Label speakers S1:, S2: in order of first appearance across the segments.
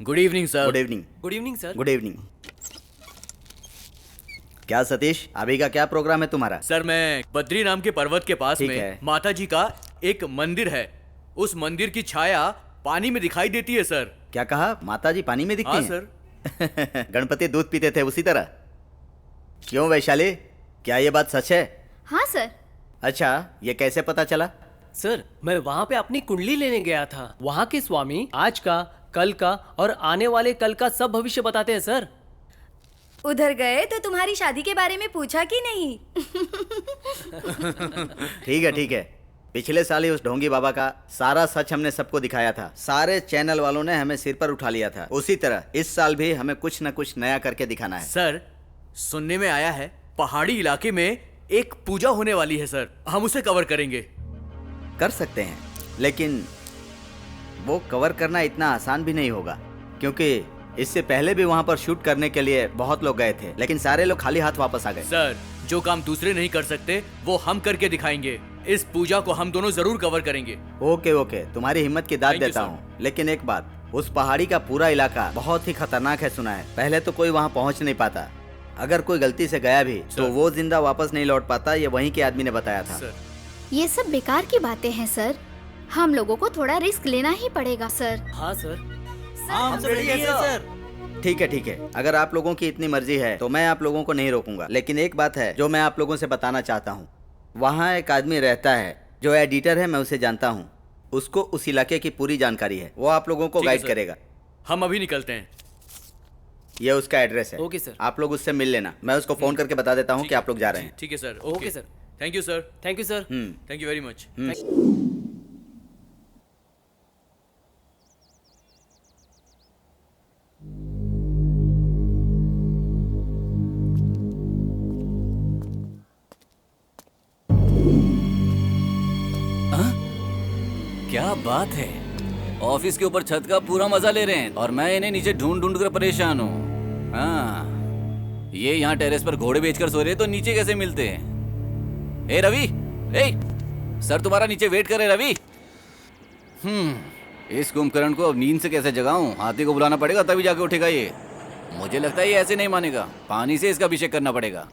S1: Good evening sir.
S2: Good evening.
S3: Good evening sir.
S2: Good evening. क्या सतीश, अभी का क्या प्रोग्राम है तुम्हारा?
S1: सर मैं बद्री नाम के पर्वत के पास
S2: ठीक
S1: में
S2: है।
S1: माता जी का एक मंदिर है। उस मंदिर की छाया पानी में दिखाई देती है सर।
S2: क्या कहा? माता जी पानी में दिखती
S1: हाँ
S2: हैं?
S1: सर।
S2: गणपति दूध पीते थे उसी तरह। क्यों वैशाली, क्या ये बात सच है?
S4: हाँ सर।
S2: अच्छा, ये कैसे पता चला?
S3: सर मैं वहाँ पे अपनी कुंडली लेने गया था। वहाँ के स्वामी आज का, कल का और आने वाले कल का सब भविष्य बताते हैं सर।
S4: उधर गए तो तुम्हारी शादी के बारे में पूछा कि नहीं?
S2: ठीक है ठीक है, पिछले साल ही उस ढोंगी बाबा का सारा सच हमने सबको दिखाया था। सारे चैनल वालों ने हमें सिर पर उठा लिया था। उसी तरह इस साल भी हमें कुछ न कुछ नया करके दिखाना है।
S1: सर सुनने में आया है पहाड़ी इलाके में एक पूजा होने वाली है सर, हम उसे कवर करेंगे।
S2: कर सकते हैं, लेकिन वो कवर करना इतना आसान भी नहीं होगा, क्योंकि इससे पहले भी वहां पर शूट करने के लिए बहुत लोग गए थे, लेकिन सारे लोग खाली हाथ वापस आ गए।
S1: सर जो काम दूसरे नहीं कर सकते वो हम करके दिखाएंगे। इस पूजा को हम दोनों जरूर कवर करेंगे।
S2: ओके ओके, तुम्हारी हिम्मत की दाद
S1: Thank you,
S2: देता
S1: sir.
S2: हूँ, लेकिन एक बात, उस पहाड़ी का पूरा इलाका बहुत ही खतरनाक है सुना है। पहले तो कोई वहाँ पहुँच नहीं पाता। अगर कोई गलती से गया भी तो वो जिंदा वापस नहीं लौट पाता। ये वहीं के आदमी ने बताया था।
S1: सर
S4: ये सब बेकार की बातें हैं सर। हम लोगों को थोड़ा रिस्क लेना ही पड़ेगा सर।
S3: हाँ सर।
S4: हम
S3: रेडी है सर।
S2: ठीक है, अगर आप लोगों की इतनी मर्जी है तो मैं आप लोगों को नहीं रोकूंगा, लेकिन एक बात है जो मैं आप लोगों से बताना चाहता हूँ। वहाँ एक आदमी रहता है जो एडिटर है, मैं उसे जानता हूँ। उसको उस इलाके की पूरी जानकारी है, वो आप लोगों को
S1: ठीक है,
S2: गाइड
S1: सर।
S2: करेगा।
S1: हम अभी निकलते हैं।
S2: ये उसका एड्रेस है।
S3: Okay, sir.
S2: आप लोग उससे मिल लेना। मैं उसको फोन करके बता देता हूँ कि आप लोग जा रहे हैं।
S1: ठीक है sir.
S3: Okay, sir.
S1: Thank you sir.
S3: Thank you sir.
S1: Thank you very much.
S5: क्या बात है, ऑफिस के ऊपर छत का पूरा मजा ले रहे हैं और मैं इन्हें नीचे ढूंढ ढूंढ कर परेशान हूँ। हाँ, ये यहाँ टेरेस पर घोड़े बेचकर सो रहे तो नीचे कैसे मिलते हैं? ए रवि, ए सर तुम्हारा नीचे वेट कर रहे रवि। इस कुंभकर्ण को अब नींद से कैसे जगाऊं? हाथी को बुलाना पड़ेगा तभी जाके उठेगा ये। मुझे लगता है ये ऐसे नहीं मानेगा, पानी से इसका अभिषेक करना पड़ेगा।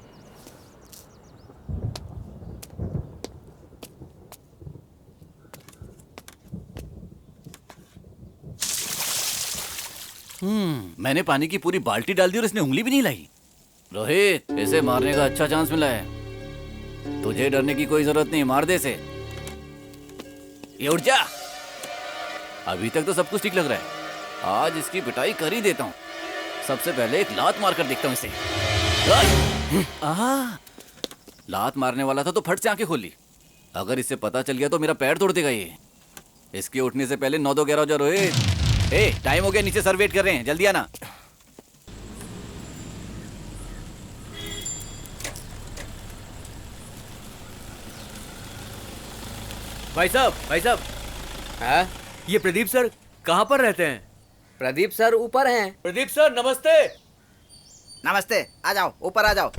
S5: मैंने पानी की पूरी बाल्टी डाल दी और इसने उंगली भी नहीं लाई। रोहित, इसे मारने का अच्छा चांस मिला है। तुझे डरने की कोई जरूरत नहीं, मार दे इसे। ये उठ जा। अभी तक तो सब कुछ ठीक लग रहा है, आज इसकी पिटाई कर ही देता हूँ। सबसे पहले एक लात मार कर देखता हूँ इसे। लात मारने वाला था तो फट से आंखें खोल ली। अगर इससे पता चल गया तो मेरा पैर तोड़ देगा ये। इसके उठने से पहले 9-2-11 हो जा रोहित। ए, टाइम हो गया, नीचे सर वेट कर रहे हैं, जल्दी आना।
S1: भाई साहब, भाई साहब,
S6: हाँ?
S1: ये प्रदीप सर कहाँ पर रहते हैं?
S6: प्रदीप सर ऊपर हैं।
S1: प्रदीप सर नमस्ते।
S2: नमस्ते, आ जाओ, ऊपर आ जाओ।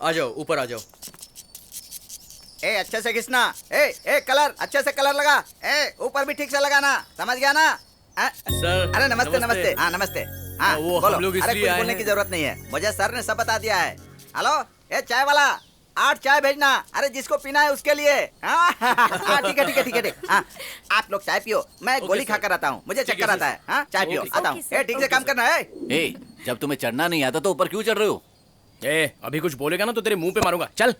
S1: आ जाओ, ऊपर आ जाओ।
S2: ए, अच्छे से घिसना। ए, कलर अच्छे से कलर लगा। ए, ऊपर भी ठीक से लगाना, समझ गया ना?
S1: सर
S2: अरे नमस्ते नमस्ते। हाँ नमस्ते। हाँ
S1: वो हम
S2: बोलो।
S1: लोग
S2: अरे
S1: इसलिए
S2: कुछ
S1: आए
S2: बोलने
S1: हैं।
S2: की जरूरत नहीं है, मुझे सर ने सब बता दिया है। हेलो, ए चाय वाला, 8 चाय भेजना। अरे जिसको पीना है उसके लिए। हाँ ठीक है ठीक है ठीक है ठीक। हाँ, आप लोग चाय पियो, मैं
S1: ओके,
S2: गोली
S1: सर।
S2: खा कर आता हूँ, मुझे
S1: ठीक है,
S2: चक्कर आता
S1: सर।
S2: है। हाँ, चाय पियो,
S1: ओके,
S2: आता हूँ। ए, ठीक से काम करना है।
S5: ए, जब तुम्हें चढ़ना नहीं आता तो ऊपर क्यों चढ़ रहे हो?
S3: ए, अभी कुछ बोलेगा ना तो तेरे मुंह पे मारूंगा। चल।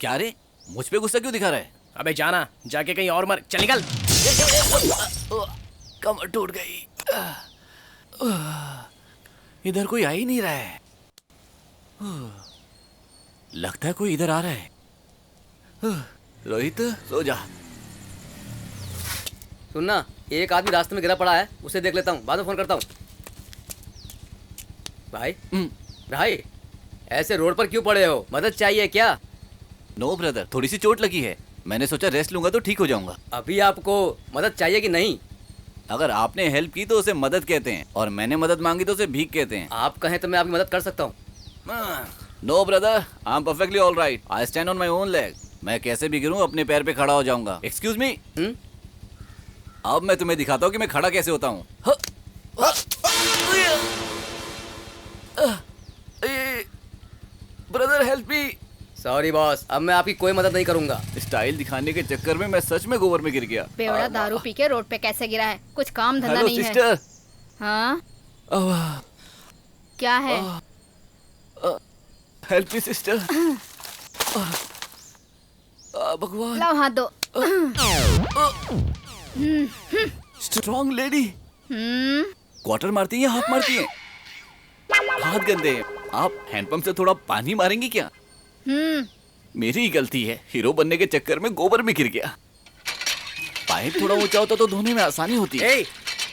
S5: क्या रे, मुझ पे गुस्सा क्यों दिखा रहा है?
S3: अबे जाना, जाके कहीं और मर। चल निकल।
S5: कमर टूट गई। इधर कोई आ ही नहीं रहा है। लगता है कोई इधर आ रहा है। रोहित, सो जा।
S6: सुनना, एक आदमी रास्ते में गिरा पड़ा है, उसे देख लेता हूँ, बाद में फोन करता हूँ। भाई, भाई, ऐसे रोड पर क्यों पड़े हो? मदद चाहिए क्या?
S5: नो ब्रदर, थोड़ी सी चोट लगी है, मैंने सोचा रेस्ट लूंगा तो ठीक हो जाऊंगा।
S6: अभी आपको मदद चाहिए कि नहीं?
S5: अगर आपने हेल्प की तो उसे मदद कहते हैं और मैंने मदद मांगी तो उसे भीख कहते हैं।
S6: आप कहें तो मैं आपकी मदद कर सकता हूँ।
S5: No brother, I am perfectly all right. I stand on my own leg. मैं कैसे भी गिरूं अपने पैर पे खड़ा हो जाऊंगा। एक्सक्यूज मी, अब मैं तुम्हें दिखाता हूँ कि मैं खड़ा कैसे होता हूँ। Brother help me.
S6: Sorry boss, अब मैं आपकी कोई मदद नहीं करूंगा।
S5: स्टाइल दिखाने के चक्कर में मैं सच में गोबर में गिर गया।
S4: बेवड़ा दारू पी के रोड पे कैसे गिरा है? कुछ काम धंधा
S5: हेलो
S4: नहीं है।
S5: सिस्टर।
S4: हाँ, क्या है?
S5: Help me sister. भगवान।
S4: लाओ हाथ दो।
S5: Strong lady. क्वार्टर मारती है, हाथ मारती है। हाथ गंदे हैं। आप हैंडपंप से थोड़ा पानी मारेंगी क्या? मेरी ही गलती है, हीरो बनने के चक्कर में गोबर में गिर गया। पाइप थोड़ा ऊंचा होता तो धोने में आसानी होती।
S1: ए,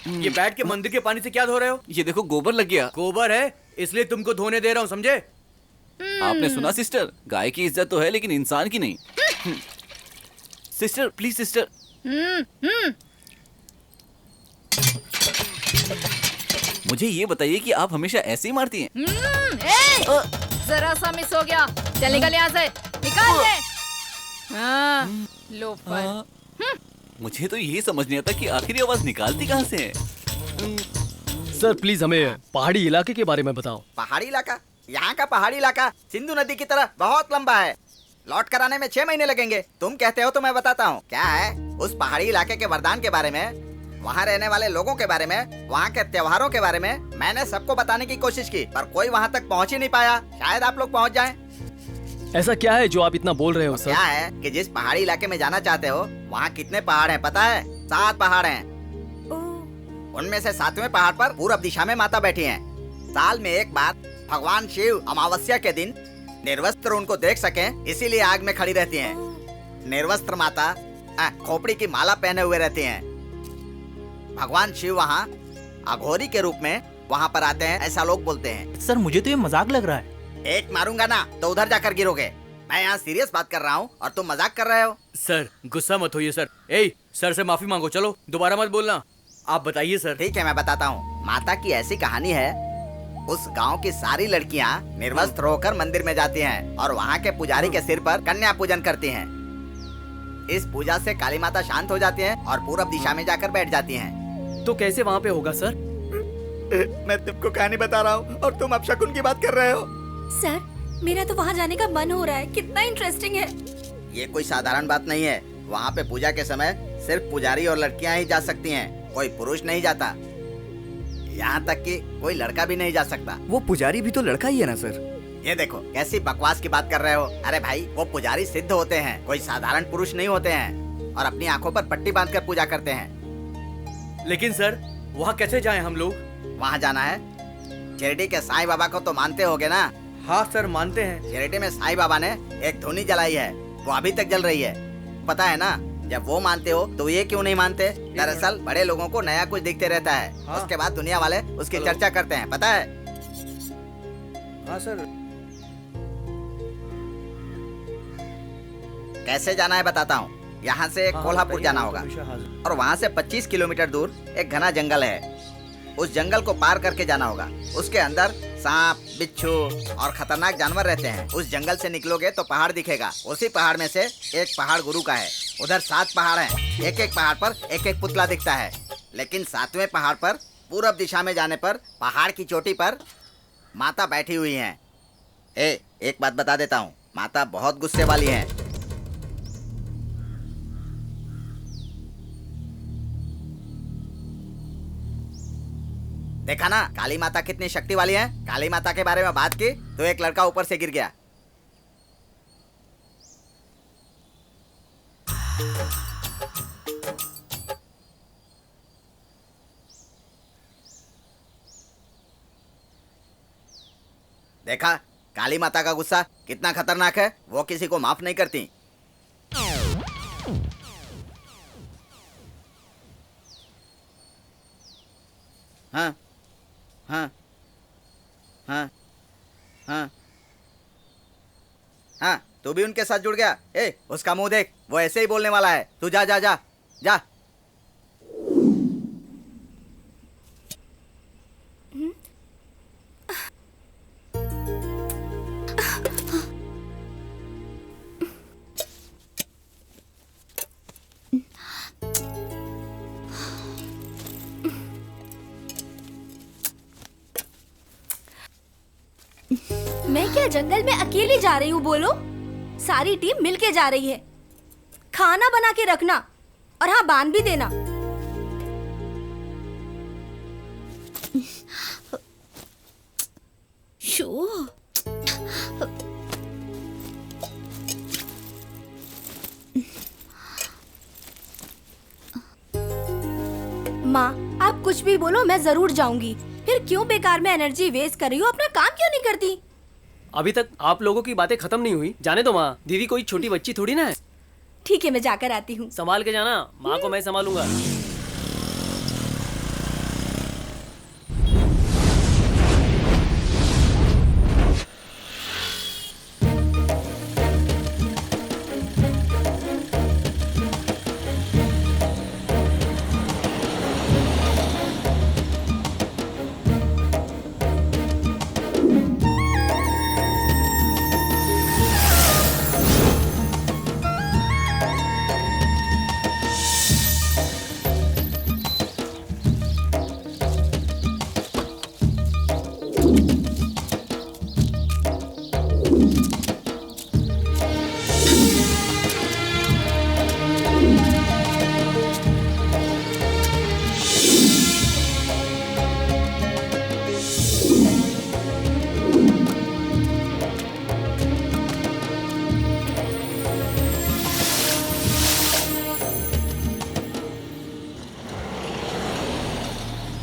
S1: ये बैठ के मंदिर के पानी से क्या धो रहे हो?
S5: ये देखो गोबर लग गया।
S1: गोबर है इसलिए तुमको धोने दे रहा हूँ, समझे?
S5: आपने सुना सिस्टर, गाय की इज्जत तो है लेकिन इंसान की नहीं। Sister please sister. मुझे ये बताइए कि आप हमेशा ऐसे ही मारती हैं?
S4: जरा सा मिस हो गया। चल निकल यहाँ से, निकाल दे। हाँ, लोफर।
S5: मुझे तो ये समझ नहीं आता कि आखिरी आवाज निकालती कहाँ से है।
S3: सर प्लीज हमें पहाड़ी इलाके के बारे में बताओ।
S2: पहाड़ी इलाका? यहाँ का पहाड़ी इलाका सिंधु नदी की तरह बहुत लंबा है। लौट कर आने में 6 महीने लगेंगे। तुम कहते हो तो मैं बताता हूँ। क्या है उस पहाड़ी इलाके के वरदान के बारे में, वहाँ रहने वाले लोगों के बारे में, वहाँ के त्योहारों के बारे में मैंने सबको बताने की कोशिश की, पर कोई वहाँ तक पहुँच ही नहीं पाया। शायद आप लोग पहुँच जाएं।
S3: ऐसा क्या है जो आप इतना बोल रहे हो सर?
S2: क्या है कि जिस पहाड़ी इलाके में जाना चाहते हो वहाँ कितने पहाड़ हैं पता है? 7 पहाड़ हैं। उनमें से 7वें पहाड़ पर पूरब दिशा में माता बैठी हैं। साल में एक बार भगवान शिव अमावस्या के दिन निर्वस्त्र उनको देख सकें इसीलिए आग में खड़ी रहती हैं। निर्वस्त्र माता खोपड़ी की माला पहने हुए रहती हैं। भगवान शिव वहाँ अघोरी के रूप में वहाँ पर आते हैं, ऐसा लोग बोलते हैं।
S7: सर मुझे तो ये मजाक लग रहा है।
S2: एक मारूंगा ना तो उधर जाकर गिरोगे। मैं यहाँ सीरियस बात कर रहा हूँ और तुम मजाक कर रहे हो।
S1: सर गुस्सा मत होइए सर। ए, सर से माफी मांगो, चलो दोबारा मत बोलना। आप बताइए सर।
S2: ठीक है मैं बताता हूँ। माता की ऐसी कहानी है, उस गांव की सारी लड़कियाँ निर्वस्त्र होकर मंदिर में जाती हैं और वहाँ के पुजारी के सिर पर कन्या पूजन करती हैं। इस पूजा से काली माता शांत हो जाती हैं और पूरब दिशा में जाकर बैठ जाती हैं।
S3: तो कैसे वहाँ पे होगा सर?
S2: मैं तुमको कहानी बता रहा हूँ और तुम अब शकुन की बात कर रहे हो।
S8: सर मेरा तो वहाँ जाने का मन हो रहा है, कितना इंटरेस्टिंग है।
S2: ये कोई साधारण बात नहीं है। वहाँ पे पूजा के समय सिर्फ पुजारी और लड़कियाँ ही जा सकती हैं, कोई पुरुष नहीं जाता। यहाँ तक कि कोई लड़का भी नहीं जा सकता।
S1: वो पुजारी भी तो लड़का ही है ना सर?
S2: ये देखो कैसी बकवास की बात कर रहे हो। अरे भाई वो पुजारी सिद्ध होते हैं, कोई साधारण पुरुष नहीं होते हैं, और अपनी आंखों पर पट्टी बांधकर पूजा करते हैं।
S1: लेकिन सर वहाँ कैसे जाएं हम लोग?
S2: वहाँ जाना है। शिरडी के साईं बाबा को तो मानते होगे ना?
S1: हाँ सर मानते हैं।
S2: शिरडी में साईं बाबा ने एक धुनी जलाई है, वो अभी तक जल रही है, पता है ना? जब वो मानते हो तो ये क्यों नहीं मानते? दरअसल बड़े लोगों को नया कुछ दिखते रहता है।
S1: हाँ।
S2: उसके बाद दुनिया वाले उसकी चर्चा करते हैं, पता है?
S1: हाँ सर।
S2: कैसे जाना है बताता हूँ। यहाँ से कोल्हापुर जाना होगा और वहाँ से 25 किलोमीटर दूर एक घना जंगल है। उस जंगल को पार करके जाना होगा। उसके अंदर सांप, बिच्छू और खतरनाक जानवर रहते हैं। उस जंगल से निकलोगे तो पहाड़ दिखेगा। उसी पहाड़ में से एक पहाड़ गुरु का है। उधर 7 पहाड़ हैं। एक एक पहाड़ पर एक एक पुतला दिखता है। लेकिन 7वें पहाड़ पर पूरब दिशा में जाने पर पहाड़ की चोटी पर माता बैठी हुई हैं। एक बात बता देता हूँ, माता बहुत गुस्से वाली हैं। देखा ना काली माता कितनी शक्ति वाली है। काली माता के बारे में बात की तो एक लड़का ऊपर से गिर गया। देखा काली माता का गुस्सा कितना खतरनाक है। वो किसी को माफ नहीं करती। हाँ हाँ हाँ हाँ हाँ, तू भी उनके साथ जुड़ गया। उसका मुंह देख, वो ऐसे ही बोलने वाला है। तू जा जा जा जा।
S8: या जंगल में अकेली जा रही हूँ बोलो? सारी टीम मिलके जा रही है। खाना बना के रखना और हाँ बांध भी देना। शो माँ, आप कुछ भी बोलो मैं जरूर जाऊंगी। फिर क्यों बेकार में एनर्जी वेस्ट कर रही हो? अपना काम क्यों नहीं करती?
S3: अभी तक आप लोगों की बातें खत्म नहीं हुई। जाने दो माँ, दीदी कोई छोटी बच्ची थोड़ी ना है।
S8: ठीक है, मैं जाकर आती हूँ।
S3: संभाल के जाना, माँ को मैं संभालूंगा।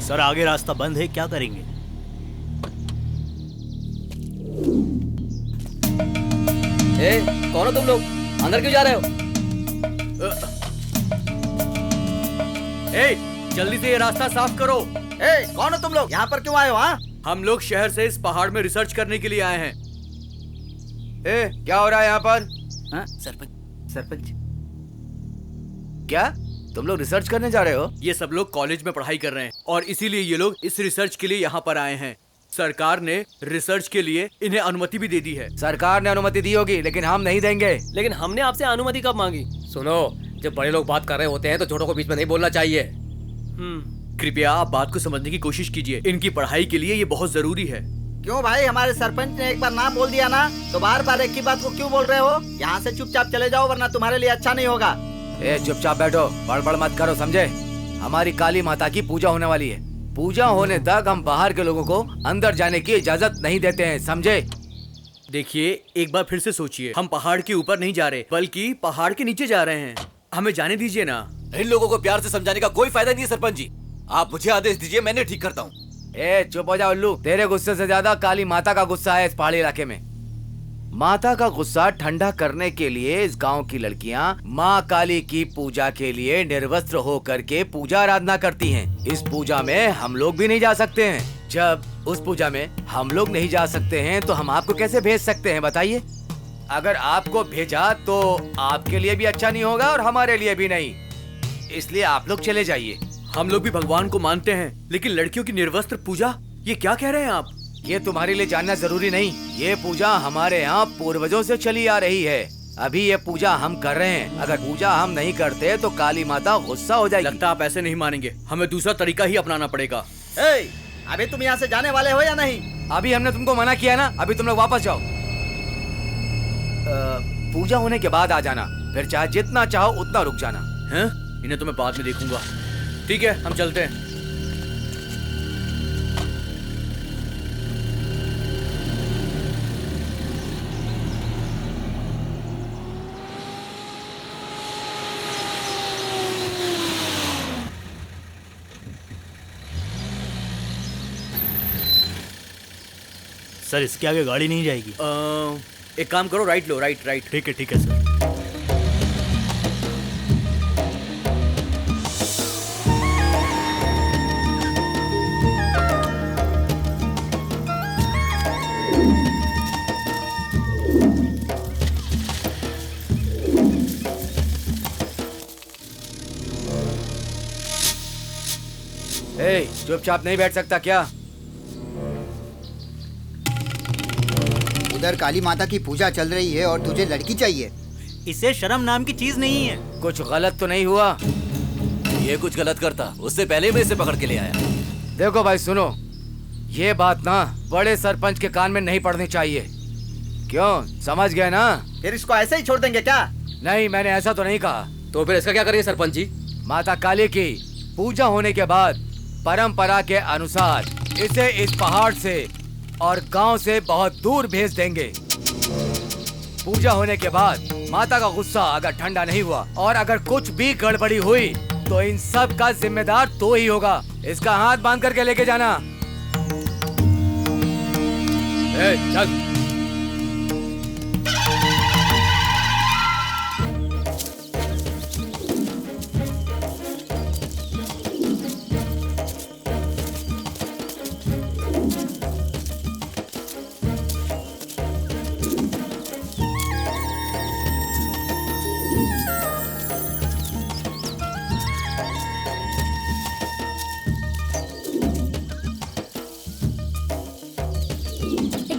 S7: सर आगे रास्ता बंद है, क्या करेंगे?
S6: कौन हो तुम लोग? अंदर क्यों जा रहे हो?
S1: जल्दी से ये रास्ता साफ करो।
S2: कौन हो तुम लोग? यहाँ पर क्यों आए हो? हाँ,
S1: हम लोग शहर से इस पहाड़ में रिसर्च करने के लिए आए हैं।
S9: क्या हो रहा है यहाँ पर?
S2: हाँ?
S9: सरपंच क्या तुम लोग रिसर्च करने जा रहे हो?
S1: ये सब लोग कॉलेज में पढ़ाई कर रहे हैं और इसीलिए ये लोग इस रिसर्च के लिए यहाँ पर आए हैं। सरकार ने रिसर्च के लिए इन्हें अनुमति भी दे दी है।
S9: सरकार ने अनुमति दी होगी, लेकिन हम नहीं देंगे।
S3: लेकिन हमने आपसे अनुमति कब मांगी?
S6: सुनो, जब बड़े लोग बात कर रहे होते हैं तो छोटों को बीच में नहीं बोलना चाहिए।
S1: कृपया आप बात को समझने की कोशिश कीजिए। इनकी पढ़ाई के लिए ये बहुत जरूरी है।
S2: क्यों भाई, हमारे सरपंच ने एक बार नाम बोल दिया ना, तो बार बार एक ही बात को क्यों बोल रहे हो? यहाँ से चुपचाप चले जाओ, वरना तुम्हारे लिए अच्छा नहीं होगा।
S9: चुपचाप बैठो, बड़बड़ मत करो, समझे? हमारी काली माता की पूजा होने वाली है। पूजा होने तक हम बाहर के लोगों को अंदर जाने की इजाजत नहीं देते हैं, समझे?
S1: देखिए, एक बार फिर से सोचिए। हम पहाड़ के ऊपर नहीं जा रहे, बल्कि पहाड़ के नीचे जा रहे हैं। हमें जाने दीजिए ना।
S5: इन लोगों को प्यार से समझाने का कोई फायदा नहीं है सरपंच जी। आप मुझे आदेश दीजिए, मैंने ठीक करता हूँ।
S9: चुप हो जा उल्लू। तेरे गुस्से से ज्यादा काली माता का गुस्सा है इस पहाड़ी इलाके में। माता का गुस्सा ठंडा करने के लिए इस गांव की लड़कियां माँ काली की पूजा के लिए निर्वस्त्र होकर के पूजा आराधना करती हैं। इस पूजा में हम लोग भी नहीं जा सकते हैं। जब उस पूजा में हम लोग नहीं जा सकते हैं तो हम आपको कैसे भेज सकते हैं, बताइए? अगर आपको भेजा तो आपके लिए भी अच्छा नहीं होगा और हमारे लिए भी नहीं। इसलिए आप लोग चले जाइए।
S1: हम लोग भी भगवान को मानते हैं, लेकिन लड़कियों की निर्वस्त्र पूजा, ये क्या कह रहे हैं आप?
S9: ये तुम्हारे लिए जानना जरूरी नहीं। ये पूजा हमारे यहाँ पूर्वजों से चली आ रही है। अभी ये पूजा हम कर रहे हैं। अगर पूजा हम नहीं करते तो काली माता गुस्सा हो जाएगी।
S1: लगता आप ऐसे नहीं मानेंगे। हमें दूसरा तरीका ही अपनाना पड़ेगा।
S2: अभी तुम यहाँ से जाने वाले हो या नहीं?
S9: अभी हमने तुमको मना किया ना, अभी तुम लोग वापस जाओ। पूजा होने के बाद आ जाना, फिर चाहे जितना चाहो उतना रुक जाना।
S1: हैं? इन्हें तो मैं बाद में देखूंगा। ठीक है, हम चलते हैं।
S7: सर इसके आगे गाड़ी नहीं जाएगी।
S1: एक काम करो, राइट लो। राइट।
S7: ठीक है सर।
S9: चुपचाप नहीं बैठ सकता क्या?
S10: उधर काली माता की पूजा चल रही है और तुझे लड़की चाहिए।
S7: इसे शर्म नाम की चीज नहीं है।
S9: कुछ गलत तो नहीं हुआ?
S5: ये कुछ गलत करता उससे पहले मैं इसे पकड़ के ले आया।
S9: देखो भाई सुनो, ये बात ना बड़े सरपंच के कान में नहीं पड़नी चाहिए। क्यों, समझ गए ना?
S2: फिर इसको ऐसे ही छोड़ देंगे क्या?
S9: नहीं, मैंने ऐसा तो नहीं कहा।
S6: तो फिर इसका क्या करेंगे सरपंच जी?
S9: माता काली की पूजा होने के बाद परंपरा के अनुसार इसे इस पहाड़ से और गांव से बहुत दूर भेज देंगे। पूजा होने के बाद माता का गुस्सा अगर ठंडा नहीं हुआ और अगर कुछ भी गड़बड़ी हुई तो इन सब का जिम्मेदार तो ही होगा। इसका हाथ बांध करके लेके जाना।
S6: चल।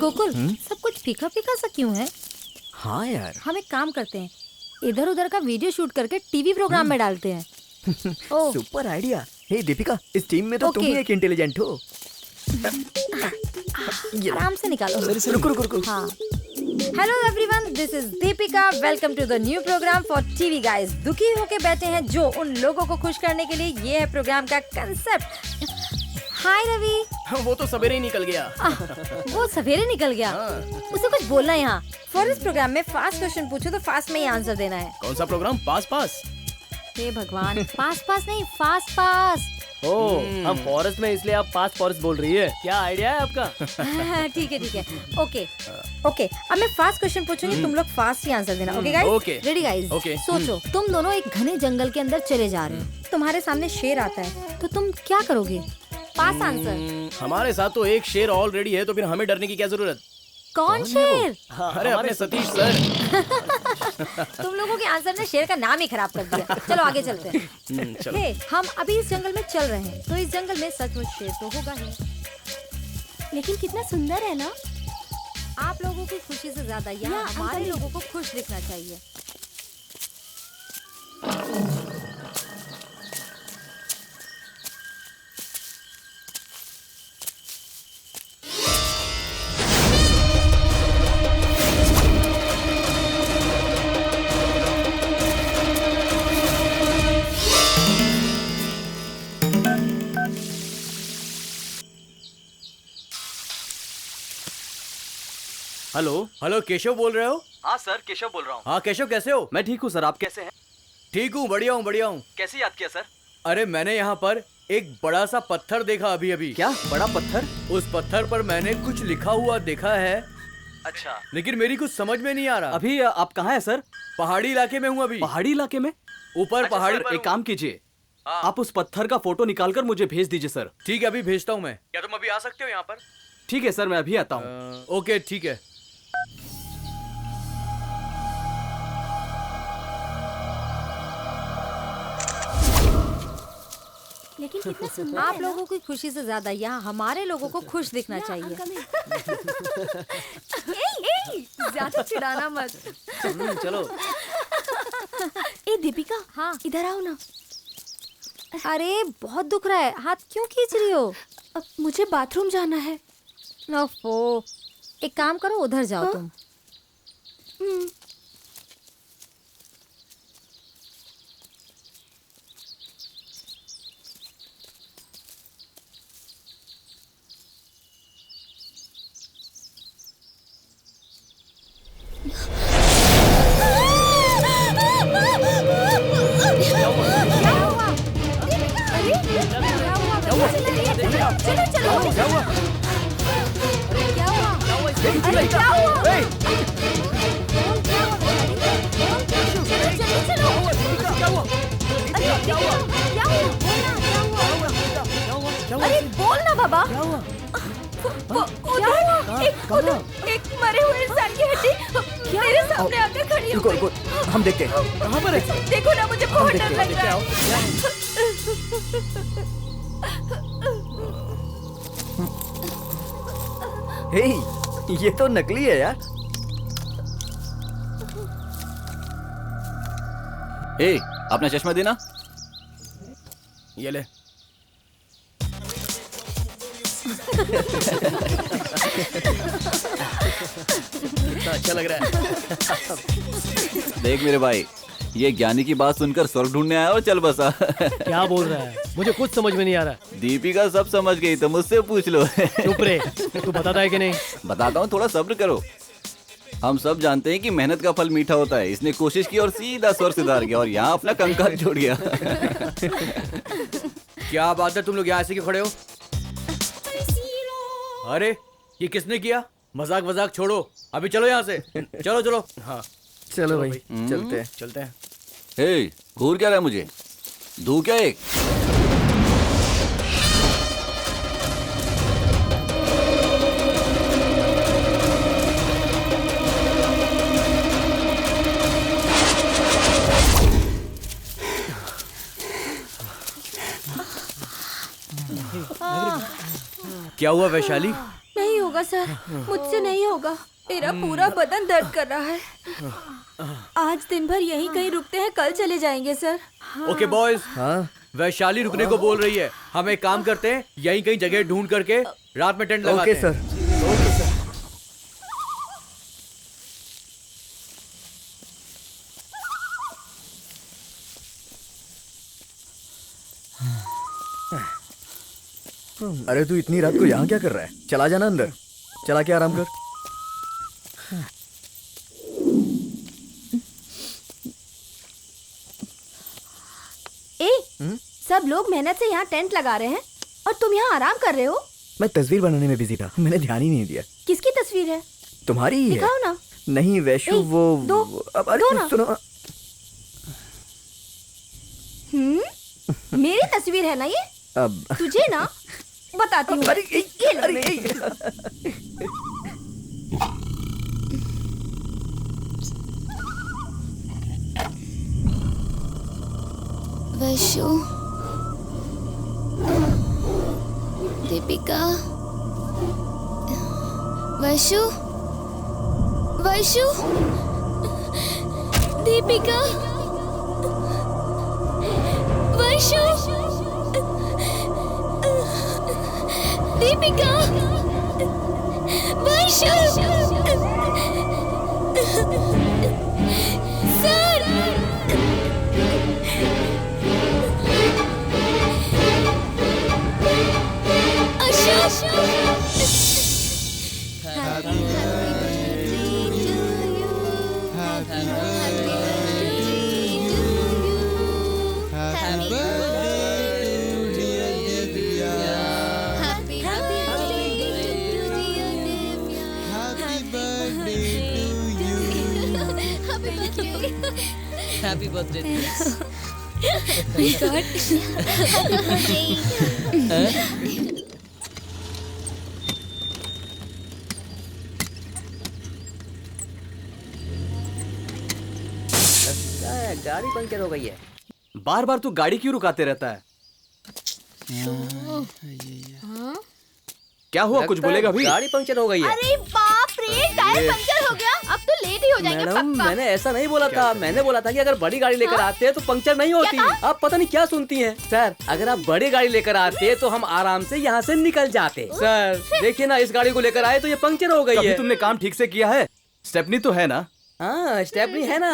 S11: गोकुल, सब कुछ फीका फीका सा क्यों है?
S12: हाँ यार,
S11: हम एक काम करते हैं, इधर उधर का वीडियो शूट करके टीवी प्रोग्राम में डालते हैं। ओह,
S12: सुपर आइडिया। हे दीपिका, इस टीम में तो तुम ही एक इंटेलिजेंट हो।
S11: आराम से निकालो।
S12: रुको रुको रुको।
S11: हाँ। Hello everyone, this is Deepika. Welcome to the new programme for TV guys. दुखी होके बैठे हैं जो उन लोगों को खुश करने के लिए, ये है प्रोग्राम का कंसेप्ट। हाय रवि।
S3: वो तो सवेरे ही निकल गया।
S11: वो सवेरे निकल गया। उसे कुछ बोलना है यहाँ। फॉर इस प्रोग्राम में फास्ट क्वेश्चन पूछो तो फास्ट में ही आंसर देना है।
S3: कौन सा प्रोग्राम? पास पास?
S11: हे भगवान, पास पास नहीं, फास्ट पास।
S3: ओह, हम फॉरेस्ट में इसलिए आप पास फॉरेस्ट बोल रही है। क्या आइडिया है आपका?
S11: ठीक है। ओके, अब मैं फास्ट क्वेश्चन पूछूंगी, तुम लोग फास्ट ही आंसर देना। Okay guys? Ready guys? सोचो, तुम दोनों एक घने जंगल के अंदर चले जा रहे हो। तुम्हारे सामने शेर आता है, तो तुम क्या करोगे? पास आंसर।
S3: हमारे साथ तो एक शेर ऑलरेडी है, तो फिर हमें डरने की क्या जरूरत?
S11: कौन शेर?
S3: अरे अपने सतीश सर।
S11: तुम लोगों के आंसर ने शेर का नाम ही खराब कर दिया। चलो आगे चलते हैं।
S3: चलो।
S11: हे, हम अभी इस जंगल में चल रहे हैं, तो इस जंगल में सचमुच शेर तो होगा ही। लेकिन कितना सुंदर है ना? आप लोगों की खुशी से ज्यादा यहाँ हमारे लोगों को खुश दिखना चाहिए।
S1: हेलो केशव बोल रहे हो?
S12: हाँ सर, केशव बोल रहा हूँ।
S1: हाँ केशव, कैसे हो?
S12: मैं ठीक हूँ सर, आप कैसे हैं?
S1: ठीक हूँ, बढ़िया हूँ।
S12: कैसे याद किया सर?
S1: अरे मैंने यहाँ पर एक बड़ा सा पत्थर देखा अभी।
S12: क्या बड़ा पत्थर?
S1: उस पत्थर पर मैंने कुछ लिखा हुआ देखा है।
S12: अच्छा,
S1: लेकिन मेरी कुछ समझ में नहीं आ रहा।
S12: अभी आप कहाँ हैं सर?
S1: पहाड़ी इलाके में हूँ अभी।
S12: पहाड़ी इलाके में?
S1: ऊपर पहाड़ी पर।
S12: एक काम कीजिए, आप उस पत्थर का फोटो निकाल कर मुझे भेज दीजिए सर।
S1: ठीक है, अभी भेजता हूँ मैं। क्या तुम अभी आ सकते हो यहाँ पर?
S12: ठीक है सर, मैं अभी आता हूँ।
S1: ओके ठीक है।
S11: लेकिन कितना सुंदर। आप लोगों की खुशी से ज्यादा यहाँ हमारे लोगों को खुश दिखना चाहिए। ज्यादा चिढ़ाना मत।
S3: चलो।
S11: ए दीपिका, हाँ इधर आओ ना। अरे बहुत दुख रहा है, हाथ क्यों खींच रही हो? अब मुझे बाथरूम जाना है। ओफो, एक काम करो, उधर जाओ तुम। अरे बोल ना बाबा। एक मरे हुए इंसान की हड्डी मेरे सामने आकर खड़ी हो गई।
S12: हम देखते हैं।
S3: कहाँ पर है?
S11: देखो ना, मुझे बहुत डर लग रहा है।
S12: ये तो नकली है यार।
S5: अपना चश्मा देना।
S3: ये ले। कितना अच्छा लग रहा है।
S5: देख मेरे भाई, ये ज्ञानी की बात सुनकर स्वर्ग ढूंढने आया और चल बसा।
S3: क्या बोल रहा है? मुझे कुछ समझ में नहीं आ रहा।
S5: दीपिका सब समझ गई तो मुझसे पूछ लो।
S3: चुप रे, तू बताता है कि नहीं?
S5: बताता हूँ, थोड़ा सब्र करो। हम सब जानते हैं कि मेहनत का फल मीठा होता है। इसने कोशिश की और सीधा स्वर्ग सुधार गया और यहाँ अपना कंकाल छोड़ गया।
S1: क्या बात है, तुम लोग यहाँ ऐसे क्यों खड़े हो? अरे ये किसने किया? मजाक वजाक छोड़ो, अभी चलो यहाँ से। चलो चलो। हाँ
S12: चलो भाई,
S1: चलते हैं चलते हैं।
S5: हे, घूर क्या रहा है मुझे? दू क्या एक?
S1: क्या हुआ वैशाली?
S8: नहीं होगा सर, मुझसे नहीं होगा। मेरा पूरा बदन दर्द कर रहा है। आज दिन भर यहीं कहीं रुकते हैं, कल चले जाएंगे सर।
S1: ओके बॉयज, वैशाली रुकने को बोल रही है। हम एक काम करते हैं, यहीं कहीं जगह ढूंढ करके रात में टेंट लगाते हैं।
S12: Okay sir. अरे तू इतनी रात को यहाँ क्या कर रहा है? चला जाना अंदर, चला के आराम कर।
S8: सब लोग मेहनत से यहाँ टेंट लगा रहे हैं और तुम यहाँ आराम कर रहे हो।
S12: मैं तस्वीर बनाने में बिजी था, मैंने ध्यान ही नहीं दिया।
S8: किसकी तस्वीर है?
S12: तुम्हारी ही है।
S8: दिखाओ ना।
S12: नहीं वैशु, वो
S8: दो,
S12: अब अरे
S8: दो ना।
S12: सुनो।
S8: मेरी तस्वीर है ना ये?
S12: अब
S8: तुझे ना बताती हूँ। ये लो।
S13: Vaishu, Deepika, Vaishu, Vaishu, Deepika, Vaishu, Deepika, Vaishu, sir,
S14: Happy birthday.
S13: My God. Happy birthday.
S6: गाड़ी पंक्चर हो गई है।
S12: बार बार तू गाड़ी क्यों रुकाते रहता है? क्या हुआ, कुछ बोलेगा भी?
S6: गाड़ी पंक्चर हो गई है।
S4: अरे बाप रे, टायर पंक्चर हो गया। अब तो लेट ही हो जाएंगे
S3: मैडम,
S4: पक्का।
S3: मैंने ऐसा नहीं बोला था। मैंने बोला था कि अगर बड़ी गाड़ी लेकर आते हैं तो पंक्चर नहीं होती। आप पता नहीं क्या सुनती हैं। सर, अगर आप बड़ी गाड़ी लेकर आते तो हम आराम से यहाँ से निकल जाते। सर देखिए ना, इस गाड़ी को लेकर आए तो ये पंक्चर हो गई है।
S12: तुमने काम ठीक से किया है? स्टेपनी तो है ना?
S3: हाँ, स्टेपनी है ना।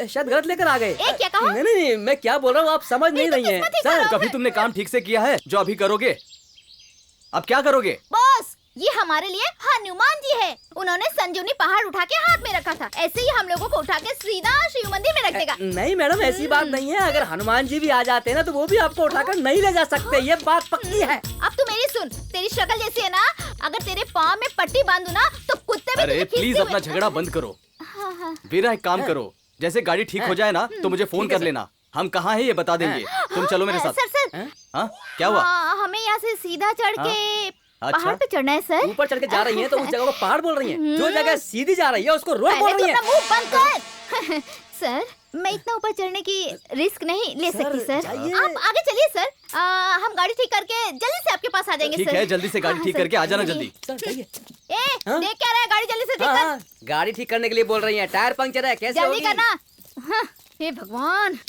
S3: शायद गलत लेकर आ गए।
S4: क्या कहा?
S3: नहीं नहीं, मैं क्या बोल रहा हूँ आप समझ नहीं रही हैं।
S12: सर, कभी तुमने काम ठीक से किया है जो अभी करोगे? अब क्या करोगे?
S4: बॉस, ये हमारे लिए हनुमान जी है। उन्होंने संजीवनी पहाड़ उठा के हाथ में रखा था। ऐसे ही हम लोगों को उठा के सीधा शिव मंदिर में रख देगा।
S3: नहीं मैडम, ऐसी बात नहीं है। अगर हनुमान जी भी आ जाते हैं ना तो वो भी आपको उठाकर नहीं ले जा सकते। ये बात पक्की है।
S4: अब तू मेरी सुन, तेरी शक्ल जैसी है ना, अगर तेरे पाँव में पट्टी बांधू ना तो कुत्ते भी
S12: अरे
S4: तुझे
S12: प्लीज
S4: खींचते
S12: अपना
S4: हुए-
S12: झगड़ा बंद करो।
S4: हाँ।
S12: वीरा, एक काम करो, जैसे गाड़ी ठीक हो जाए ना तो मुझे फोन कर लेना। हम कहाँ हैं ये बता देंगे। तुम चलो मेरे साथ।
S4: सर,
S12: हाँ, क्या हुआ?
S4: हमें यहाँ से सीधा चढ़ के
S12: अच्छा?
S4: पहाड़ पे चढ़ना है सर।
S3: ऊपर चढ़ के जा रही हैं तो उस जगह को पहाड़ बोल रही हैं। जो जगह सीधी जा रही है उसको रोड बोल
S4: पहले
S3: रही
S4: तो
S3: हैं।
S4: अपना मुंह बंद कर। सर, मैं इतना ऊपर चढ़ने की रिस्क नहीं ले सकती सर। आप आगे चलिए सर। हम गाड़ी ठीक करके जल्दी से आपके पास आ जाएंगे
S12: ठीक
S4: सर।
S12: है, जल्दी से गाड़ी ठीक करके आ जाना जल्दी।
S4: देख क्या रहा है, गाड़ी जल्दी से ठीक कर।
S3: हाँ, गाड़ी ठीक करने के लिए बोल रही हैं। टायर पंक्चर है, कैसे
S4: जल्दी
S3: होगी?
S4: करना। हाँ, हे भगवान।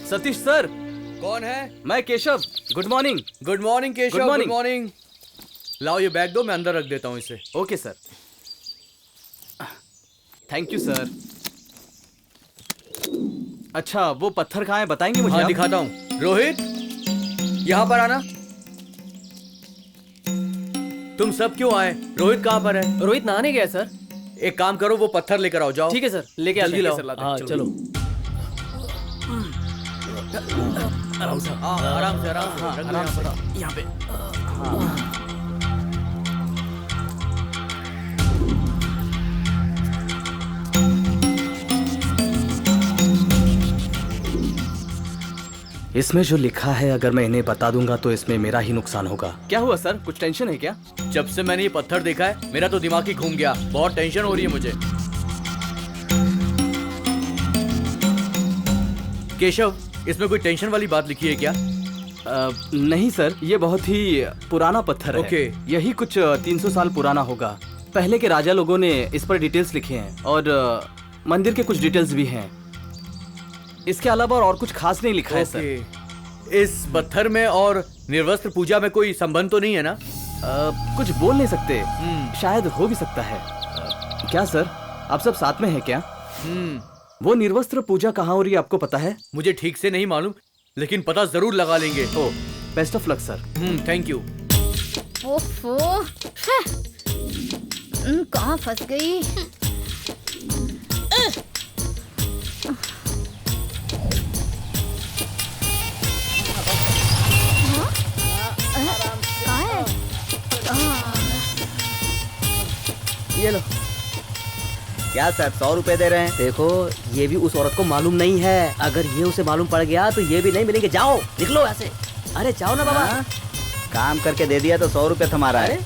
S12: सतीश सर।
S1: कौन है?
S12: मैं Keshav. Good morning.
S1: Good morning Keshav.
S12: Good morning.
S1: Good morning. लाओ ये बैग दो, मैं अंदर रख देता हूँ इसे।
S12: Okay sir. Thank you sir. अच्छा वो पत्थर कहाँ है बताएंगे मुझे?
S1: हाँ
S12: आप?
S1: दिखाता हूँ। रोहित यहाँ पर आना। तुम सब क्यों आए? रोहित कहाँ पर है?
S3: रोहित नहाने गया सर।
S1: एक काम करो, वो पत्थर लेकर आओ। जाओ।
S3: ठीक है सर, लेके आते
S1: जल्दी
S3: हैं।
S1: लाओ।
S3: हाँ चलो।
S1: आराम से। हाँ आराम से, आराम से। रख दो यहाँ पर। यहाँ पे।
S12: इसमें जो लिखा है अगर मैं इन्हें बता दूंगा तो इसमें मेरा ही नुकसान होगा। क्या हुआ सर, कुछ टेंशन है क्या?
S1: जब से मैंने ये पत्थर देखा है मेरा तो दिमाग ही घूम गया। बहुत टेंशन हो रही है मुझे। केशव, इसमें कोई टेंशन वाली बात लिखी है क्या?
S12: नहीं सर, ये बहुत ही पुराना पत्थर है।
S1: ओके।
S12: यही कुछ 300 साल पुराना होगा। पहले के राजा लोगों ने इस पर डिटेल्स लिखे हैं और मंदिर के कुछ डिटेल्स भी हैं। इसके अलावा और कुछ खास नहीं लिखा है सर।
S1: इस पत्थर में और निर्वस्त्र पूजा में कोई संबंध तो नहीं है ना?
S12: कुछ बोल नहीं सकते। शायद हो भी सकता है। क्या सर, आप सब साथ में हैं क्या? वो निर्वस्त्र पूजा कहाँ हो रही है आपको पता है?
S1: मुझे ठीक से नहीं मालूम, लेकिन पता जरूर लगा लेंगे।
S12: Oh, best of luck sir.
S1: Thank you.
S4: ओफो, कहाँ फंस गई?
S3: ये लो।
S2: क्या सर, 100 रुपए दे रहे हैं?
S3: देखो, ये भी उस औरत को मालूम नहीं है। अगर ये उसे मालूम पड़ गया तो ये भी नहीं मिलेंगे। जाओ, निकलो ऐसे। अरे जाओ ना बाबा।
S2: काम करके दे दिया तो 100 रुपए तुम्हारा है।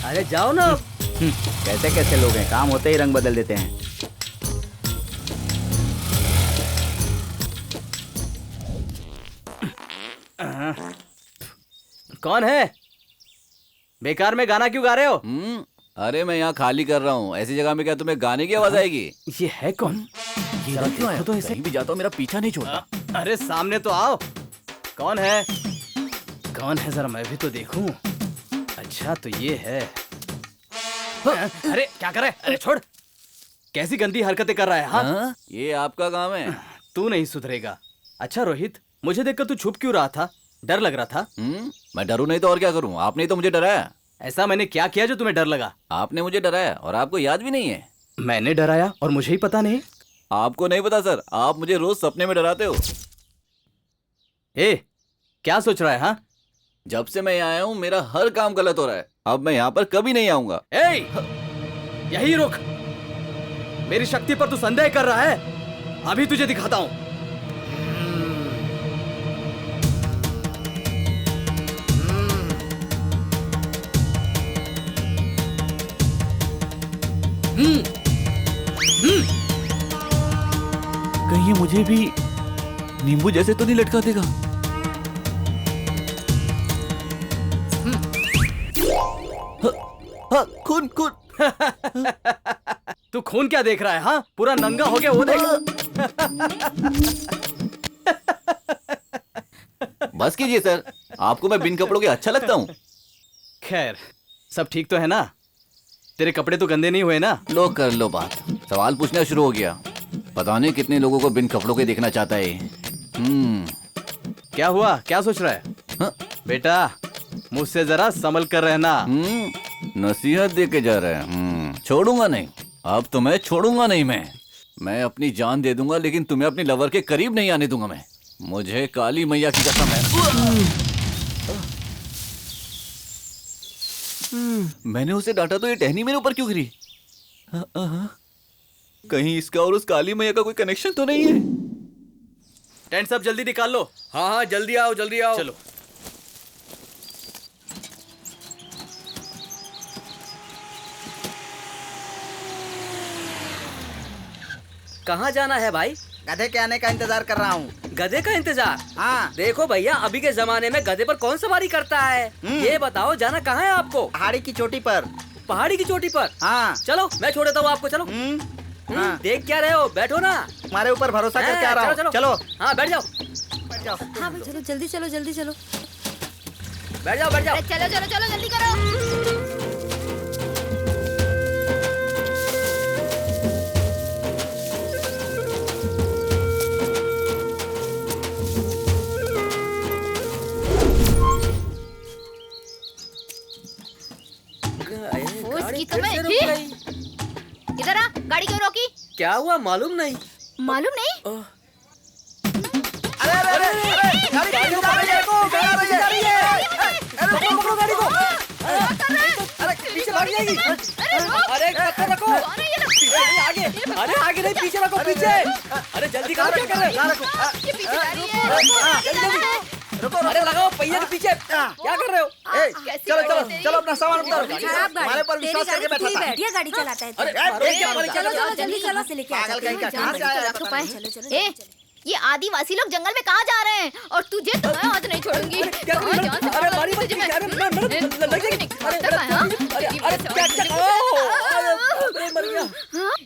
S3: अरे जाओ ना।
S2: कैसे कैसे लोग हैं, काम होते ही रंग बदल देते हैं।
S12: कौन है? बेकार में गाना क्यों गा रहे हो?
S5: अरे मैं यहाँ खाली कर रहा हूँ। ऐसी जगह में क्या तुम्हें गाने की आवाज आएगी?
S12: ये है कौन?
S5: ये क्यों आया? तो ऐसे कहीं भी जाता हूँ मेरा पीछा नहीं छोड़ता।
S12: अरे सामने तो आओ। कौन है? कौन है जरा मैं भी तो देखूं। अच्छा तो ये है। अरे क्या कर रहा है? अरे छोड़। कैसी गंदी हरकतें कर रहा है? हाँ?
S5: ये आपका काम है।
S12: तू नहीं सुधरेगा। अच्छा रोहित, मुझे देखकर तू छुप क्यों रहा था? डर लग रहा था?
S5: मैं डरूं नहीं तो और क्या करूं? आपने ही तो मुझे डराया।
S12: ऐसा मैंने क्या किया जो तुम्हें डर लगा?
S5: आपने मुझे डराया और आपको याद भी नहीं है।
S12: मैंने डराया और मुझे ही पता नहीं?
S5: आपको नहीं पता सर, आप मुझे रोज सपने में डराते हो।
S12: ए, क्या सोच रहा है? हाँ,
S5: जब से मैं यहाँ आया हूँ मेरा हर काम गलत हो रहा है। अब मैं यहाँ पर कभी नहीं आऊंगा।
S12: यही रुक। मेरी शक्ति पर तू संदेह कर रहा है? अभी तुझे दिखाता हूँ।
S5: कहीं ये मुझे भी नींबू जैसे तो नहीं लटका देगा? खून खून।
S12: तू खून क्या देख रहा है? हाँ, पूरा नंगा हो गया वो देख।
S5: बस कीजिए सर, आपको मैं बिन कपड़ों के अच्छा लगता हूँ?
S12: खैर, सब ठीक तो है ना? तेरे कपड़े तो गंदे नहीं हुए ना?
S5: लो कर लो बात। सवाल पूछना शुरू हो गया। पता नहीं कितने लोगों को बिन कपड़ों के देखना चाहता है।
S12: क्या हुआ? क्या सोच रहा है?
S5: हाँ?
S12: बेटा, मुझसे जरा संभल कर रहना।
S5: नसीहत दे के जा रहे हैं। छोड़ूंगा नहीं, अब तुम्हें छोड़ूंगा नहीं। मैं अपनी जान दे दूंगा लेकिन तुम्हें अपनी लवर के करीब नहीं आने दूंगा मैं। मुझे काली मैया की कसम है। मैंने उसे डांटा तो ये टहनी मेरे ऊपर क्यों गिरी? कहीं इसका और उस काली मैया का कोई कनेक्शन तो नहीं है?
S12: टेंट सब जल्दी निकाल लो।
S1: हाँ हाँ, जल्दी आओ, जल्दी आओ।
S12: चलो।
S3: कहाँ जाना है भाई?
S2: गधे के आने का इंतजार कर रहा हूँ।
S3: गधे का इंतजार?
S2: हाँ।
S3: देखो भैया, अभी के जमाने में गधे पर कौन सवारी करता है? ये बताओ, जाना कहाँ है आपको?
S2: पहाड़ी की चोटी पर।
S3: पहाड़ी की चोटी पर?
S2: हाँ।
S3: चलो मैं छोड़ देता हूँ आपको। चलो। देख क्या रहे हो, बैठो ना।
S2: हमारे ऊपर भरोसा करके आ रहा हूँ। चलो।
S3: हाँ बैठ जाओ।
S11: हाँ भाई चलो जल्दी चलो जल्दी चलो।
S3: बैठ जाओ बैठ जाओ।
S4: चलो चलो चलो जल्दी करो।
S3: गाड़ी
S4: तो मैं
S3: फिर से रुक गई।
S4: इधर आ, गाड़ी क्यों रोकी?
S3: क्या हुआ मालूम नहीं।
S4: मालूम नहीं?
S2: अरे अरे अरे गाड़ी गाड़ी जा रही है, गाड़ी जा रही है।
S3: पकड़ो पकड़ो गाड़ी को। अरे पीछे भाग जाएगी। अरे पकड़ रखो। आगे, अरे आगे नहीं, पीछे रखो पीछे। अरे जल्दी करो, क्या कर रहे हो?
S4: ये पीछे जा रही है।
S3: जल्दी जल्दी। अरे लगाओ पहिया के पीछे, क्या कर रहे हो?
S2: चलो चलो चलो अपना सामान उतारो। हमारे पर विश्वास करके बैठा था।
S11: बढ़िया गाड़ी चलाता है।
S4: चलो चलो जल्दी चलो।
S2: पागल कहीं का, कहाँ से आया पता नहीं।
S4: ए, ये आदिवासी लोग जंगल में कहाँ जा रहे हैं? और तुझे तो मैं आज नहीं छोड़ूंगी। कहाँ जान से
S3: अरे मारी मत, अरे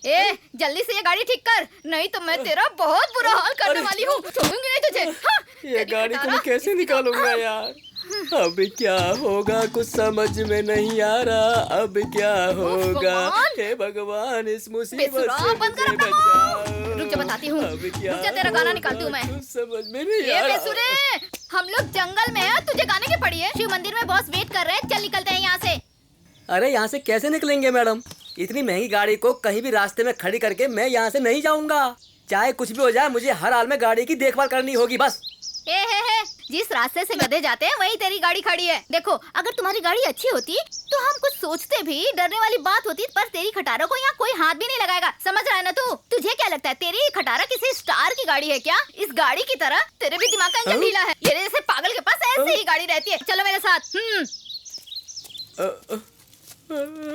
S4: ए, जल्दी से ये गाड़ी ठीक कर, नहीं तो मैं तेरा बहुत बुरा हाल करने वाली हूँ। छोड़ूंगी नहीं तुझे।
S3: ये गाड़ी को मैं कैसे निकालूंगा यार? अब क्या होगा कुछ समझ में नहीं आ रहा। अब क्या होगा? हे भगवान, इस मुसीबत से मुझे बचाओ।
S4: रुक जा बताती हूँ। रुक जा, तेरा गाना निकालती हूँ मैं।
S3: समझ में नहीं
S4: ये
S3: आ रहा।
S4: बेसुरे, हम लोग जंगल में हैं, तुझे गाने की पड़ी है। शिव मंदिर में बॉस वेट कर रहे हैं, चल निकलते हैं यहाँ से।
S3: अरे यहाँ से कैसे निकलेंगे मैडम? इतनी महंगी गाड़ी को कहीं भी रास्ते में खड़ी करके मैं यहाँ से नहीं जाऊंगा। चाहे कुछ भी हो जाए, मुझे हर हाल में गाड़ी की देखभाल करनी होगी बस।
S4: हे, जिस रास्ते से गधे जाते हैं वहीं तेरी गाड़ी खड़ी है। देखो, अगर तुम्हारी गाड़ी अच्छी होती तो हम कुछ सोचते भी, डरने वाली बात होती, पर तेरी खटारों को यहाँ कोई हाथ भी नहीं लगाएगा। समझ रहा है ना तू? तुझे क्या लगता है तेरी खटारा किसी स्टार की गाड़ी है क्या? इस गाड़ी की तरह तेरे भी दिमाग का इंजन ढीला है। ये जैसे पागल के पास ऐसे ही गाड़ी रहती है। चलो मेरे साथ।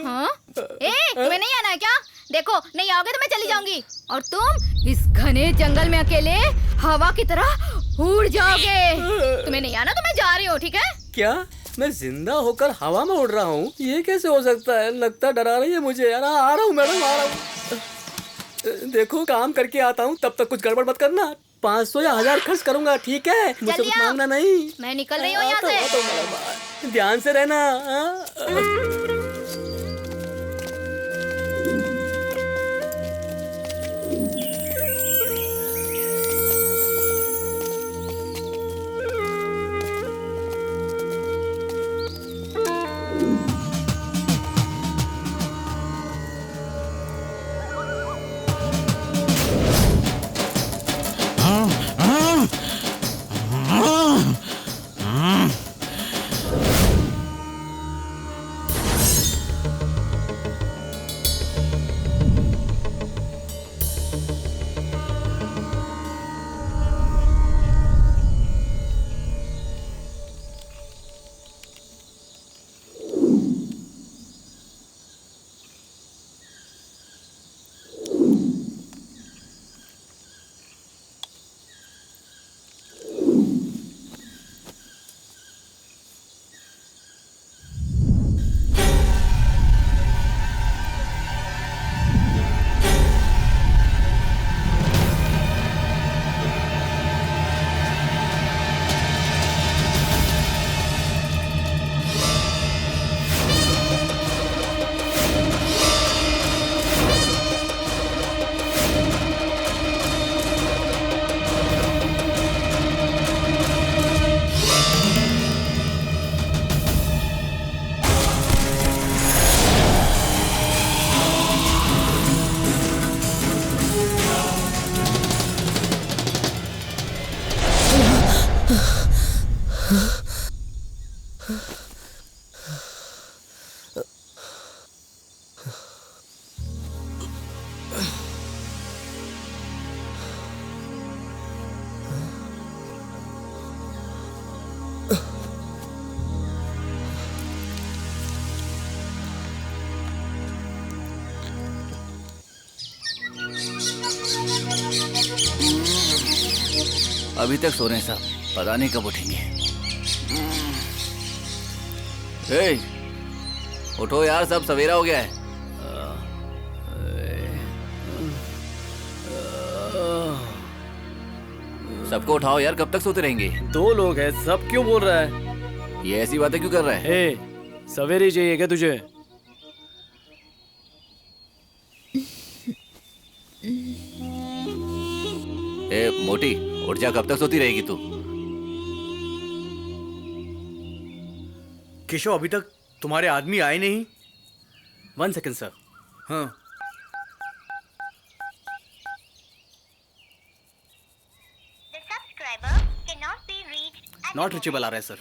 S4: हाँ? तुम्हें नहीं आना है क्या? देखो, नहीं आओगे तो मैं चली जाऊंगी और तुम इस घने जंगल में अकेले हवा की तरह उड़ जाओगे। तुम्हें नहीं आना तो मैं जा रही हूँ, ठीक है?
S3: क्या मैं जिंदा होकर हवा में उड़ रहा हूँ? ये कैसे हो सकता है? लगता डरा रही है मुझे यार। आ रहा हूँ मैडम, आ रहा हूँ। देखो, काम करके आता हूँ, तब तक कुछ गड़बड़ मत करना। 500 या 1000 खर्च करूंगा, ठीक है? मुझसे कुछ मांगना नहीं।
S4: मैं निकल रही हूँ यहाँ से।
S3: ध्यान से रहना।
S5: अभी तक सो रहे हैं साहब, पता नहीं कब उठेंगे। हे, उठो यार, सब सवेरा हो गया है। सबको उठाओ यार, कब तक सोते रहेंगे?
S3: 2 लोग हैं, सब क्यों बोल रहा है?
S5: ये ऐसी बातें क्यों कर रहा है?
S3: सवेरे चाहिए क्या तुझे?
S5: मोटी उठ जा, कब तक सोती रहेगी तू?
S1: केशव, अभी तक तुम्हारे आदमी आए नहीं?
S12: 1 सेकंड सर।
S1: हाँ।
S12: नॉट रिचेबल आ रहा है सर।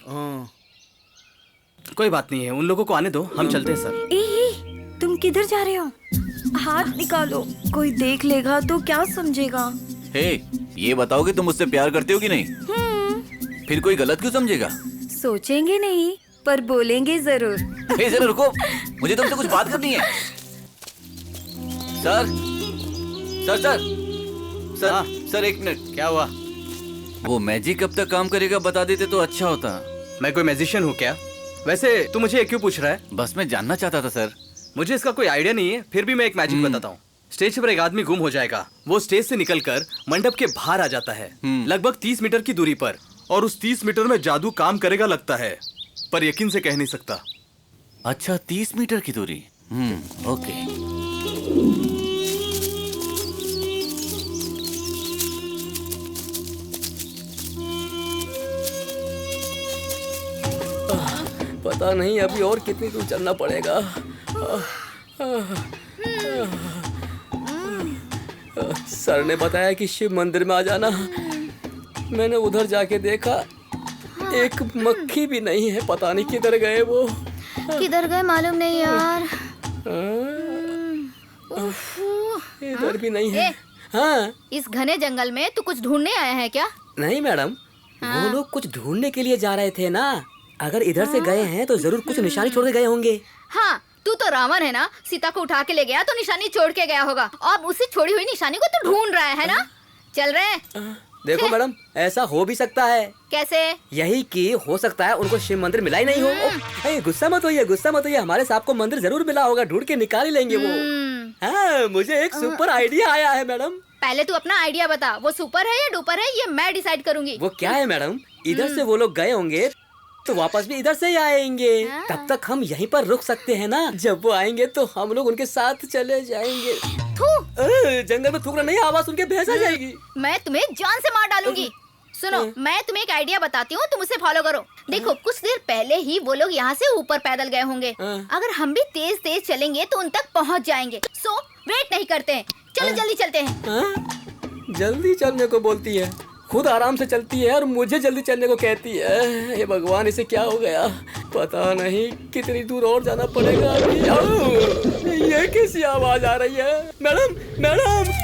S12: कोई बात नहीं है, उन लोगों को आने दो, हम चलते हैं सर।
S8: तुम किधर जा रहे हो? हाथ निकालो, कोई देख लेगा तो क्या समझेगा?
S5: हे, ये बताओ कि तुम मुझसे प्यार करते हो कि नहीं? फिर कोई गलत क्यों समझेगा?
S8: सोचेंगे नहीं पर बोलेंगे जरूर।
S5: हे जरा रुको, मुझे तुमसे कुछ बात करनी है। सर सर सर सर
S12: हाँ।
S5: सर, एक मिनट।
S12: क्या हुआ?
S5: वो मैजिक कब तक काम करेगा बता देते तो अच्छा होता।
S12: मैं कोई मैजिशियन हूँ क्या? वैसे तू मुझे क्यों पूछ रहा है?
S5: बस मैं जानना चाहता था सर।
S12: मुझे इसका कोई आइडिया नहीं है, फिर भी मैं एक मैजिक बताता हूँ। स्टेज पर एक आदमी गुम हो जाएगा, वो स्टेज से निकलकर मंडप के बाहर आ जाता है, लगभग 30 मीटर की दूरी पर, और उस 30 मीटर में जादू काम करेगा लगता है, पर यकीन से कह नहीं सकता।
S5: अच्छा, 30 मीटर की दूरी। ओके।
S3: पता नहीं अभी और कितनी दूर चलना पड़ेगा। सर ने बताया कि शिव मंदिर में आ जाना। मैंने उधर जाके देखा, एक मक्खी भी नहीं है, पता नहीं किधर गए वो।
S4: किधर गए मालूम नहीं यार।
S3: इधर भी नहीं है।
S4: हाँ, इस घने जंगल में तू कुछ ढूंढने आया है क्या?
S3: नहीं मैडम, वो लोग कुछ ढूंढने के लिए जा रहे थे ना। अगर इधर से गए हैं तो जरूर कुछ निशानी छोड़ के गए होंगे।
S4: हाँ, तू तो रावण है ना, सीता को उठा के ले गया तो निशानी छोड़ के गया होगा, और उसी छोड़ी हुई निशानी को तू ढूंढ रहा है ना? चल रहे।
S3: देखो मैडम, ऐसा हो भी सकता है।
S4: कैसे?
S3: यही कि हो सकता है उनको शिव मंदिर मिला ही नहीं हो। गुस्सा मत होइए, गुस्सा मत होइए, हमारे साहब को मंदिर जरूर मिला होगा, ढूंढ के निकाल ही लेंगे वो। हाँ, मुझे एक सुपर आइडिया आया है मैडम।
S4: पहले तू अपना आइडिया बता, वो सुपर है या डुपर है, ये मैं डिसाइड करूंगी।
S3: वो क्या है मैडम, इधर से वो लोग गए होंगे तो वापस भी इधर से ही आएंगे। तब तक हम यहीं पर रुक सकते हैं ना। जब वो आएंगे तो हम लोग उनके साथ चले जाएंगे। जंगल में थूकना नहीं, आवाज सुन के भैंस आ जाएगी।
S4: मैं तुम्हें जान से मार डालूंगी। सुनो, मैं तुम्हें एक आइडिया बताती हूँ, तुम उसे फॉलो करो। देखो, कुछ देर पहले ही वो लोग यहाँ से ऊपर पैदल गए होंगे। अगर हम भी तेज तेज चलेंगे तो उन तक पहुँच जाएंगे। सो वेट नहीं करते हैं, चलो जल्दी चलते हैं।
S3: जल्दी चलने को बोलती है, खुद आराम से चलती है और मुझे जल्दी चलने को कहती है। ये भगवान, इसे क्या हो गया? पता नहीं कितनी दूर और जाना पड़ेगा अभी। ये कैसी आवाज आ रही है? Madam, madam.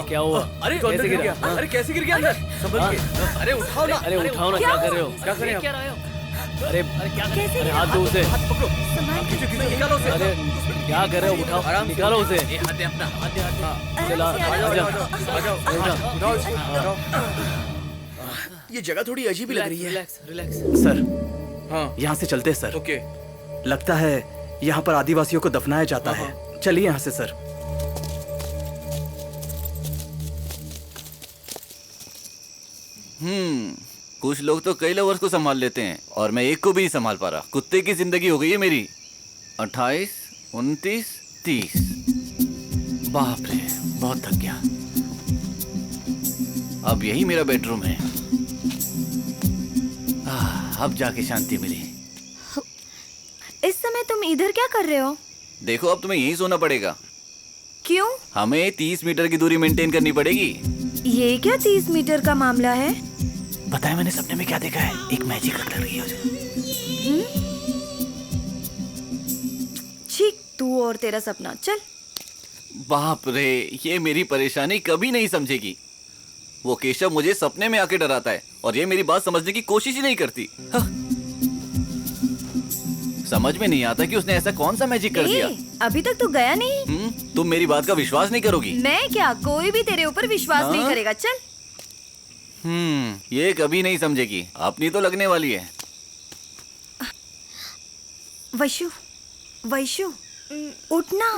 S1: क्या हुआ? अरे कैसे गिर गया? अरे कैसे गिर गया अंदर? संभल के। अरे उठाओ ना।
S3: अरे उठाओ ना, क्या कर रहे हो?
S1: क्या कर रहे हो?
S3: अरे
S8: कैसे?
S3: हाथ दो उसे।
S1: हाथ पकड़ो। निकालो उसे।
S3: अरे क्या कर रहे हो? उठाओ,
S1: आराम से।
S3: निकालो उसे।
S1: हाथ दे अपना। हाथ दे, हाथ दे।
S3: चला,
S1: आ जाओ। उठाओ। ये जगह थोड़ी अजीब लग रही है।
S3: रिलैक्स।
S12: सर,
S1: हाँ,
S12: यहाँ से चलते हैं सर।
S1: ओके।
S12: लगता है यहाँ पर आदिवासियों को दफनाया जाता है। चलिए यहाँ से सर।
S5: कुछ लोग तो कई लवर्स को संभाल लेते हैं और मैं एक को भी नहीं संभाल पा रहा। कुत्ते की जिंदगी हो गई है मेरी। 28, 29, 30। बाप रे, बहुत थक गया। अब यही मेरा बेडरूम है। अब जाके शांति मिली।
S8: इस समय तुम इधर क्या कर रहे हो?
S5: देखो, अब तुम्हें यहीं सोना पड़ेगा।
S8: क्यों?
S5: हमें 30 मीटर की दूरी मेंटेन करनी पड़ेगी।
S8: ये क्या 30 मीटर का मामला है?
S5: बताया मैंने सपने में क्या देखा है? एक मैजिक लग रही है मुझे।
S8: ठीक, तू और तेरा सपना। चल।
S5: बाप रे, ये मेरी परेशानी कभी नहीं समझेगी। वो केशव मुझे सपने में आके डराता है और ये मेरी बात समझने की कोशिश ही नहीं करती। हाँ। समझ में नहीं आता कि उसने ऐसा कौन सा मैजिक कर दिया।
S8: अभी तक तो गया नहीं।
S5: तुम मेरी बात का विश्वास नहीं करोगी।
S8: मैं क्या, कोई भी तेरे ऊपर विश्वास नहीं करेगा। चल।
S5: ये कभी नहीं समझेगी, अपनी तो लगने वाली है।
S8: वैशु, वैशु, उठना।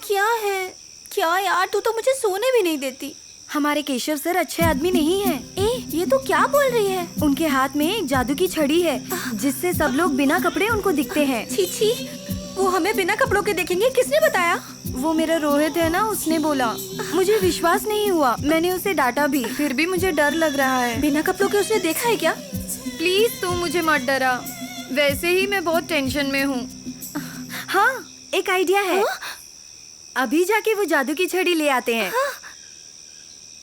S8: क्या है? क्या यार, तू तो मुझे सोने भी नहीं देती। हमारे केशव सर अच्छे आदमी नहीं है। ये तो क्या बोल रही है? उनके हाथ में एक जादू की छड़ी है जिससे सब लोग बिना कपड़े उनको दिखते हैं। छी छी, वो हमें बिना कपड़ों के देखेंगे? किसने बताया? वो मेरा रोहित है ना, उसने बोला। मुझे विश्वास नहीं हुआ, मैंने उसे डांटा भी, फिर भी मुझे डर लग रहा है। बिना कपड़ों के उसने देखा है क्या? प्लीज तू मुझे मत डरा, वैसे ही मैं बहुत टेंशन में हूँ। हाँ, एक आइडिया है। अभी जाके वो जादू की छड़ी ले आते हैं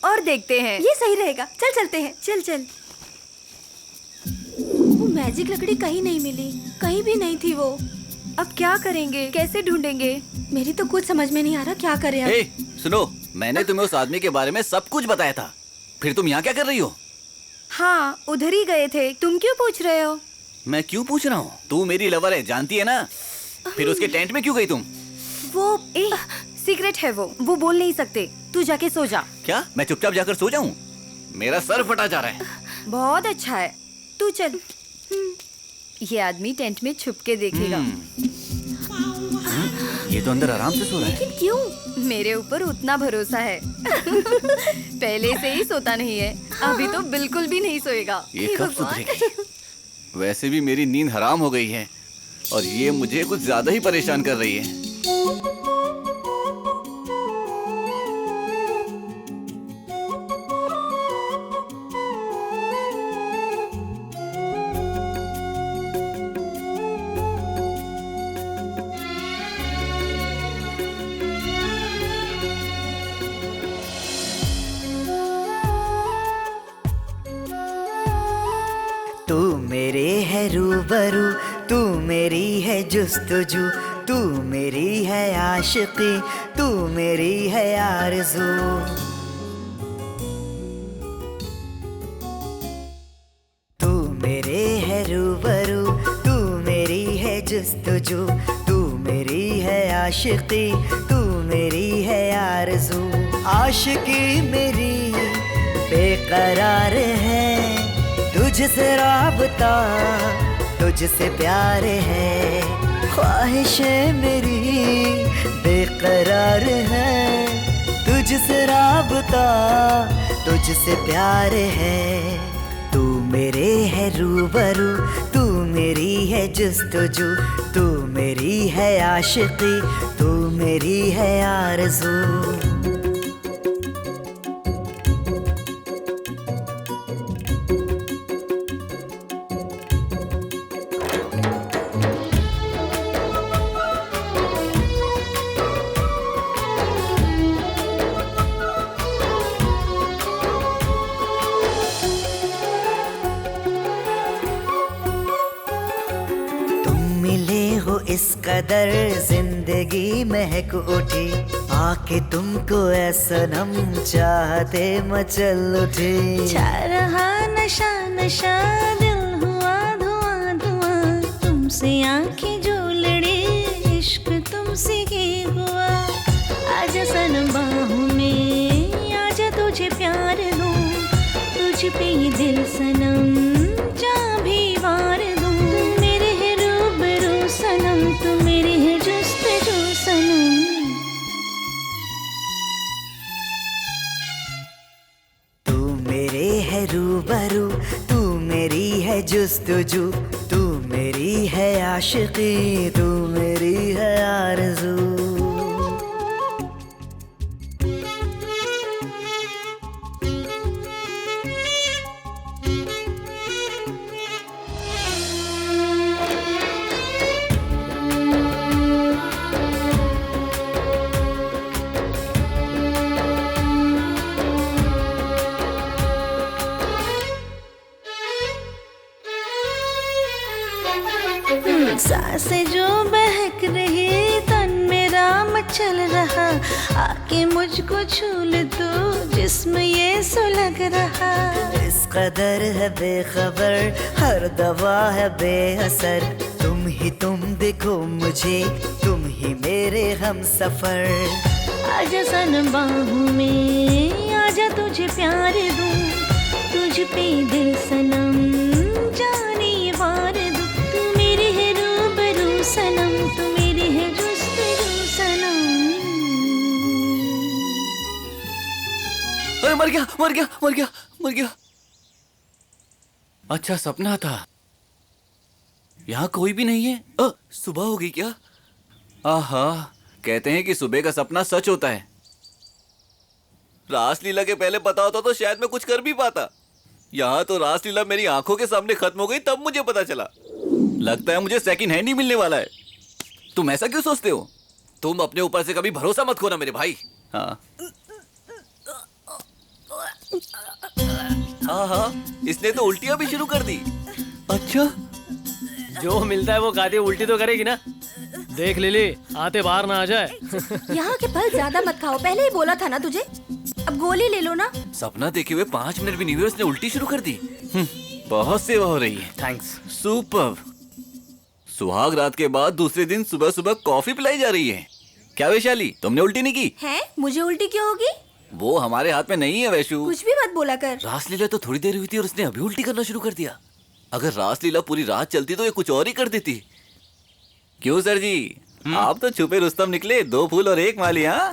S8: और देखते हैं। ये सही रहेगा। चल चलते हैं। चल चल। वो मैजिक लकड़ी कहीं नहीं मिली, कहीं भी नहीं थी वो। अब क्या करेंगे? कैसे ढूंढेंगे? मेरी तो कुछ समझ में नहीं आ रहा, क्या करें अब?
S5: सुनो, मैंने तुम्हें उस आदमी के बारे में सब कुछ बताया था, फिर तुम यहाँ क्या कर रही हो?
S8: हाँ, उधर ही गए थे। तुम क्यों पूछ रहे हो?
S5: मैं क्यों पूछ रहा हूँ? तू मेरी लवर है, जानती है ना? फिर उसके टेंट में क्यों गई तुम?
S8: वो सीक्रेट है, वो बोल नहीं सकते। तू जाके सो जा।
S5: क्या मैं चुपचाप जाकर सो जाऊं? मेरा सर फटा जा रहा है।
S8: बहुत अच्छा है, तू चल। ये आदमी टेंट में छुप के देखेगा।
S5: ये तो अंदर आराम से सो रहा है।
S8: लेकिन क्यों? मेरे ऊपर उतना भरोसा है। पहले से ही सोता नहीं है, अभी तो बिल्कुल भी नहीं सोएगा।
S5: ये कब सुधरेगी? वैसे भी मेरी नींद हराम हो गई है और ये मुझे कुछ ज्यादा ही परेशान कर रही है।
S14: तू मेरे है रूबरू, तू मेरी है जुस्तजू, तू मेरी है आशिकी, तू मेरी है आरज़ू। तू मेरे है रूबरू, तू मेरी है जुस्तजू, तू मेरी है आशिकी, तू मेरी है आरज़ू। आशिकी मेरी बेकरार है, तुझसे राबता, तुझसे प्यार है। ख्वाहिशें मेरी बेकरार है, तुझसे राबता, तुझसे प्यार है। तू मेरे है रूबरू, तू मेरी है जुस्तजू, तू मेरी है आशिकी, तू मेरी है आरज़ू। इस कदर जिंदगी महक उठी, आके तुमको ऐसा नम चाहते मचल उठे।
S15: छा रहा नशा नशा, दिल हुआ धुआं धुआं, तुमसे आंखें जो लड़े, इश्क तुमसे ही हुआ। आजा सनम बाहों में, आजा तुझे प्यार दूं, तुझ पे ये दिल सनम जा भी वार दूं। तुम मेरे है रूबरू सनम, तुम मेरे है जुस्तजू सनम।
S14: तू मेरे है रूबरू, तू मेरी है जुस्तजू, तू मेरी है आशिकी, तू मेरी है आरज़ू।
S15: सांसें जो बहक रही, तन मेरा मच चल रहा, आके मुझको छू ले तू, जिस्म ये सुलग रहा।
S14: इस कदर है बेखबर, हर दवा है बेअसर, तुम देखो मुझे, तुम ही मेरे हम सफर।
S15: आजा सन बाहों में, आजा तुझे प्यार दूं, तुझ पे दिल सनम जाने वार दूं। तू मेरी है रूबरू सनम, तू मेरी है जुस्तजू सनम।
S5: अरे मर गया मर गया मर गया मर गया। अच्छा सपना था। यहाँ कोई भी नहीं है। सुबह होगी क्या? आहा, कहते हैं कि सुबह का सपना सच होता है। रासलीला के पहले पता होता तो शायद मैं कुछ कर भी पाता। यहाँ तो रासलीला मेरी आंखों के सामने खत्म हो गई तब मुझे पता चला। लगता है मुझे सेकंड हैंड ही मिलने वाला है। तुम ऐसा क्यों सोचते हो? तुम अपने ऊपर से कभी भरोसा मत खोना मेरे भाई। हाँ हाँ, इसने तो उल्टियां भी शुरू कर दी। अच्छा,
S3: जो मिलता है वो खाते उल्टी तो करेगी ना। देख लिली, आते बाहर ना आ जाए।
S8: यहाँ के फल ज्यादा मत खाओ, पहले ही बोला था ना तुझे। अब गोली ले लो ना।
S5: सपना देखे हुए 5 मिनट भी नहीं हुए उसने उल्टी शुरू कर दी। बहुत सेवा हो रही है।
S12: थैंक्स।
S5: सुपर। सुहाग रात के बाद दूसरे दिन सुबह सुबह कॉफी पिलाई जा रही है। क्या वैशाली, तुमने उल्टी नहीं की?
S8: है? मुझे उल्टी क्यों होगी?
S5: वो हमारे हाथ में नहीं है वैशु।
S8: कुछ भी मत बोला कर।
S5: रासलीला तो थोड़ी देर हुई थी और उसने अभी उल्टी करना शुरू कर दिया। अगर रासलीला पूरी रात चलती तो ये कुछ और ही कर देती। क्यों सर जी, आप तो छुपे रुस्तम निकले। 2 फूल और 1 माली। हाँ,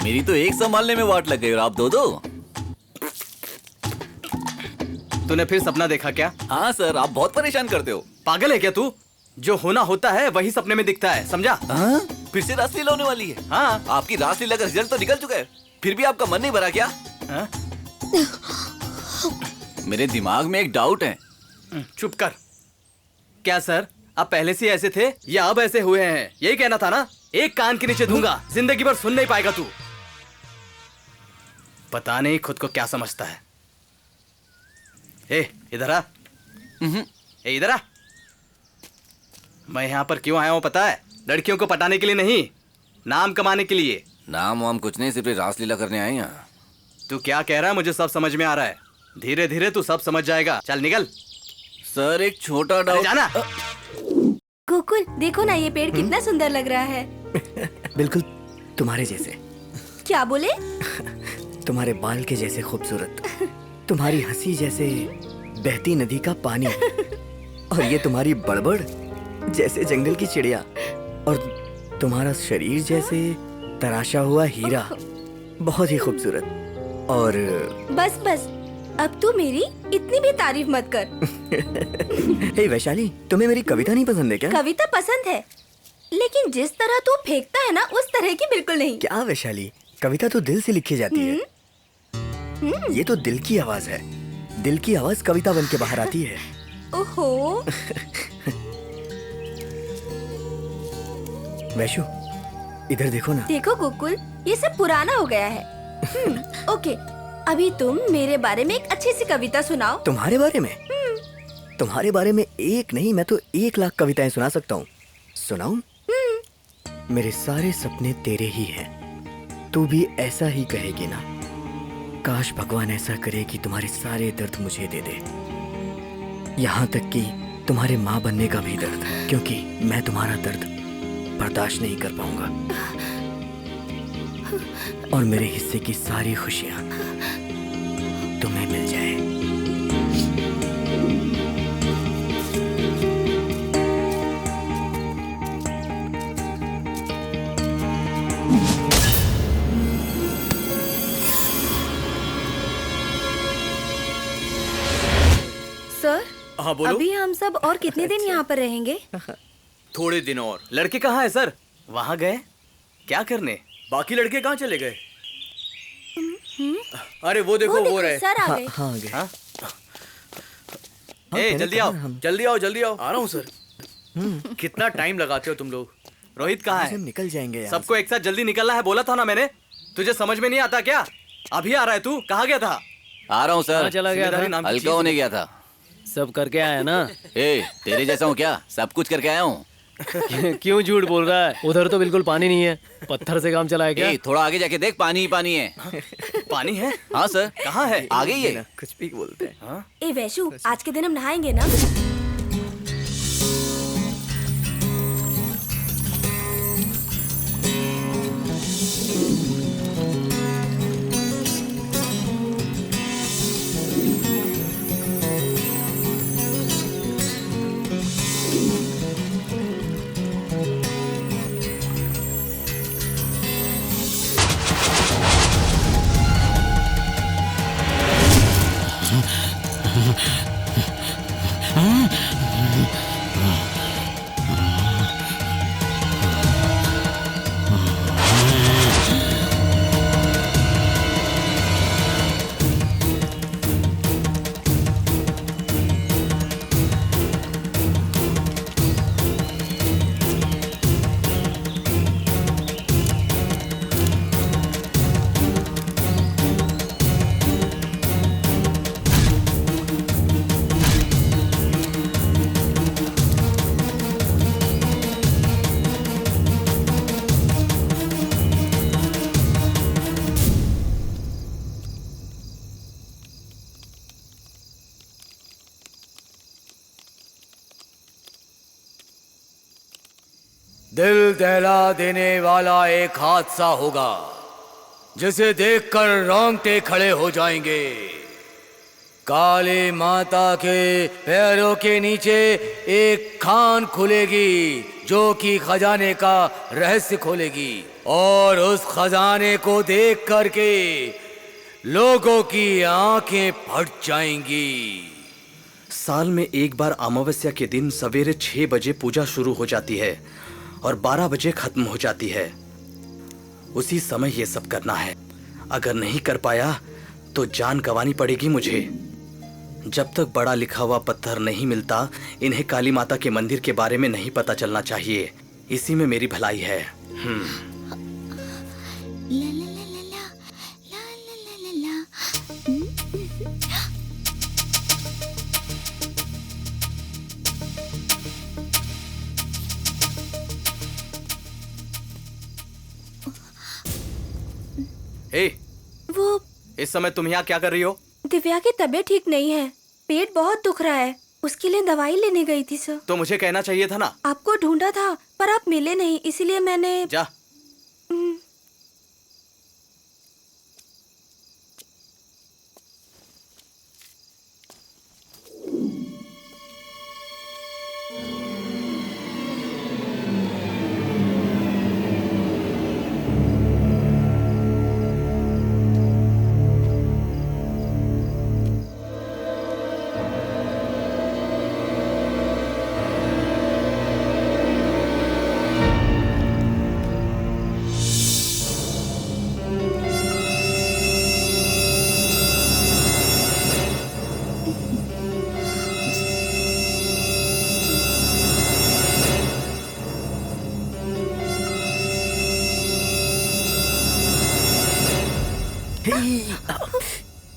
S5: मेरी तो 1 संभालने में वाट लग गई और आप 2-2।
S12: तूने फिर सपना देखा क्या?
S5: हाँ सर, आप बहुत परेशान करते हो।
S12: पागल है क्या तू? जो होना होता है वही सपने में दिखता है, समझा?
S5: हाँ? फिर से रासलीला होने वाली है।
S12: हाँ,
S5: आपकी रासलीला का रिजल्ट तो निकल चुका है, फिर भी आपका मन नहीं भरा क्या?
S12: हाँ?
S5: मेरे दिमाग में एक डाउट है।
S12: चुप कर। क्या सर, आप पहले से ऐसे थे या अब ऐसे हुए हैं? यही कहना था ना। एक कान के नीचे दूंगा, जिंदगी भर सुन नहीं पाएगा तू। पता नहीं खुद को क्या समझता है। ए, इधर आ। ए, इधर आ। मैं यहाँ पर क्यों आया हूँ पता है? लड़कियों को पटाने के लिए नहीं, नाम कमाने के लिए।
S5: नाम वाम कुछ नहीं, सिर्फ रासलीला करने आए यहाँ।
S12: तू क्या कह रहा है मुझे सब समझ में आ रहा है। धीरे धीरे तू सब समझ जाएगा। चल निकल।
S5: सर एक छोटा डाउट।
S12: जाना।
S8: गोकुल, देखो ना ये पेड़ कितना सुंदर लग रहा है।
S16: बिल्कुल तुम्हारे जैसे।
S8: क्या बोले?
S16: तुम्हारे बाल के जैसे खूबसूरत, तुम्हारी हंसी जैसे बहती नदी का पानी, और ये तुम्हारी बड़बड़ जैसे जंगल की चिड़िया, और तुम्हारा शरीर जैसे तराशा हुआ हीरा। बहुत ही खूबसूरत। और
S8: बस बस, अब तू मेरी इतनी भी तारीफ मत कर।
S16: हे वैशाली, तुम्हें मेरी कविता नहीं पसंद है क्या?
S8: कविता पसंद है, लेकिन जिस तरह तू फेंकता है ना उस तरह की बिल्कुल नहीं।
S16: क्या वैशाली, कविता तो दिल से लिखी जाती है। ये तो दिल की आवाज है। दिल की आवाज कविता बन के बाहर आती है।
S8: ओहो।
S16: वैशु, इधर देखो ना।
S8: देखो गोकुल, ये सब पुराना हो गया है। ओके, अभी तुम मेरे बारे में एक अच्छी सी कविता सुनाओ।
S16: तुम्हारे बारे में? तुम्हारे बारे में एक नहीं, मैं तो 1 लाख कविताएं सुना सकता हूँ। सुनाऊं? मेरे सारे सपने तेरे ही हैं। तू भी ऐसा ही कहेगी ना? काश भगवान ऐसा करे कि तुम्हारे सारे दर्द मुझे दे दे, यहाँ तक कि तुम्हारे माँ बनने का भी दर्द, क्योंकि मैं तुम्हारा दर्द बर्दाश्त नहीं कर पाऊंगा। और मेरे हिस्से की सारी खुशियां तुम्हें मिल जाए।
S8: सर,
S1: हाँ बोलो।
S8: अभी हम सब और कितने दिन यहाँ पर रहेंगे?
S1: थोड़े दिन और।
S12: लड़के कहाँ है सर? वहाँ गए क्या करने?
S1: बाकी लड़के कहाँ चले गए? अरे वो देखो वो रहे।
S8: सर आ गए।
S16: हाँ गए।
S12: हाँ? ए, जल्दी आओ।
S1: जल्दी आओ जल्दी आओ। आ रहा हूँ सर। कितना टाइम लगाते हो तुम लोग?
S12: रोहित कहाँ है?
S16: निकल जाएंगे यार।
S12: सबको एक साथ जल्दी निकलना है, बोला था ना मैंने। तुझे समझ में नहीं आता क्या? अभी आ रहा है तू? कहाँ गया था?
S5: आ रहा हूँ सर।
S3: चला गया था?
S12: नाम की
S5: हल्का
S12: चीज़
S5: होने गया था।
S3: सब करके आया ना?
S5: ए, तेरे जैसा हूँ क्या? सब कुछ करके आया हूँ।
S3: क्यों झूठ बोल रहा है? उधर तो बिल्कुल पानी नहीं है। पत्थर से काम चला है क्या?
S5: थोड़ा आगे जाके देख, पानी ही पानी है।
S12: पानी है?
S5: हाँ सर।
S12: कहाँ है?
S5: आगे ही है।
S16: कुछ भी बोलते हैं।
S12: हाँ?
S8: ए वैशु, आज के दिन हम नहाएंगे ना?
S9: दिल दहला देने वाला एक हादसा होगा जिसे देखकर रोंगटे खड़े हो जाएंगे। काली माता के पैरों के नीचे एक खान खुलेगी जो कि खजाने का रहस्य खोलेगी, और उस खजाने को देख करके लोगों की आंखें फट जाएंगी।
S12: साल में एक बार अमावस्या के दिन सवेरे 6 बजे पूजा शुरू हो जाती है और 12 बजे खत्म हो जाती है। उसी समय ये सब करना है। अगर नहीं कर पाया तो जान गंवानी पड़ेगी मुझे। जब तक बड़ा लिखा हुआ पत्थर नहीं मिलता, इन्हें काली माता के मंदिर के बारे में नहीं पता चलना चाहिए। इसी में मेरी भलाई है।
S8: वो
S12: इस समय तुम यहाँ क्या कर रही हो?
S8: दिव्या की तबीयत ठीक नहीं है, पेट बहुत दुख रहा है, उसके लिए दवाई लेने गई थी सर।
S12: तो मुझे कहना चाहिए था ना।
S8: आपको ढूंढा था पर आप मिले नहीं, इसीलिए मैंने।
S12: जा।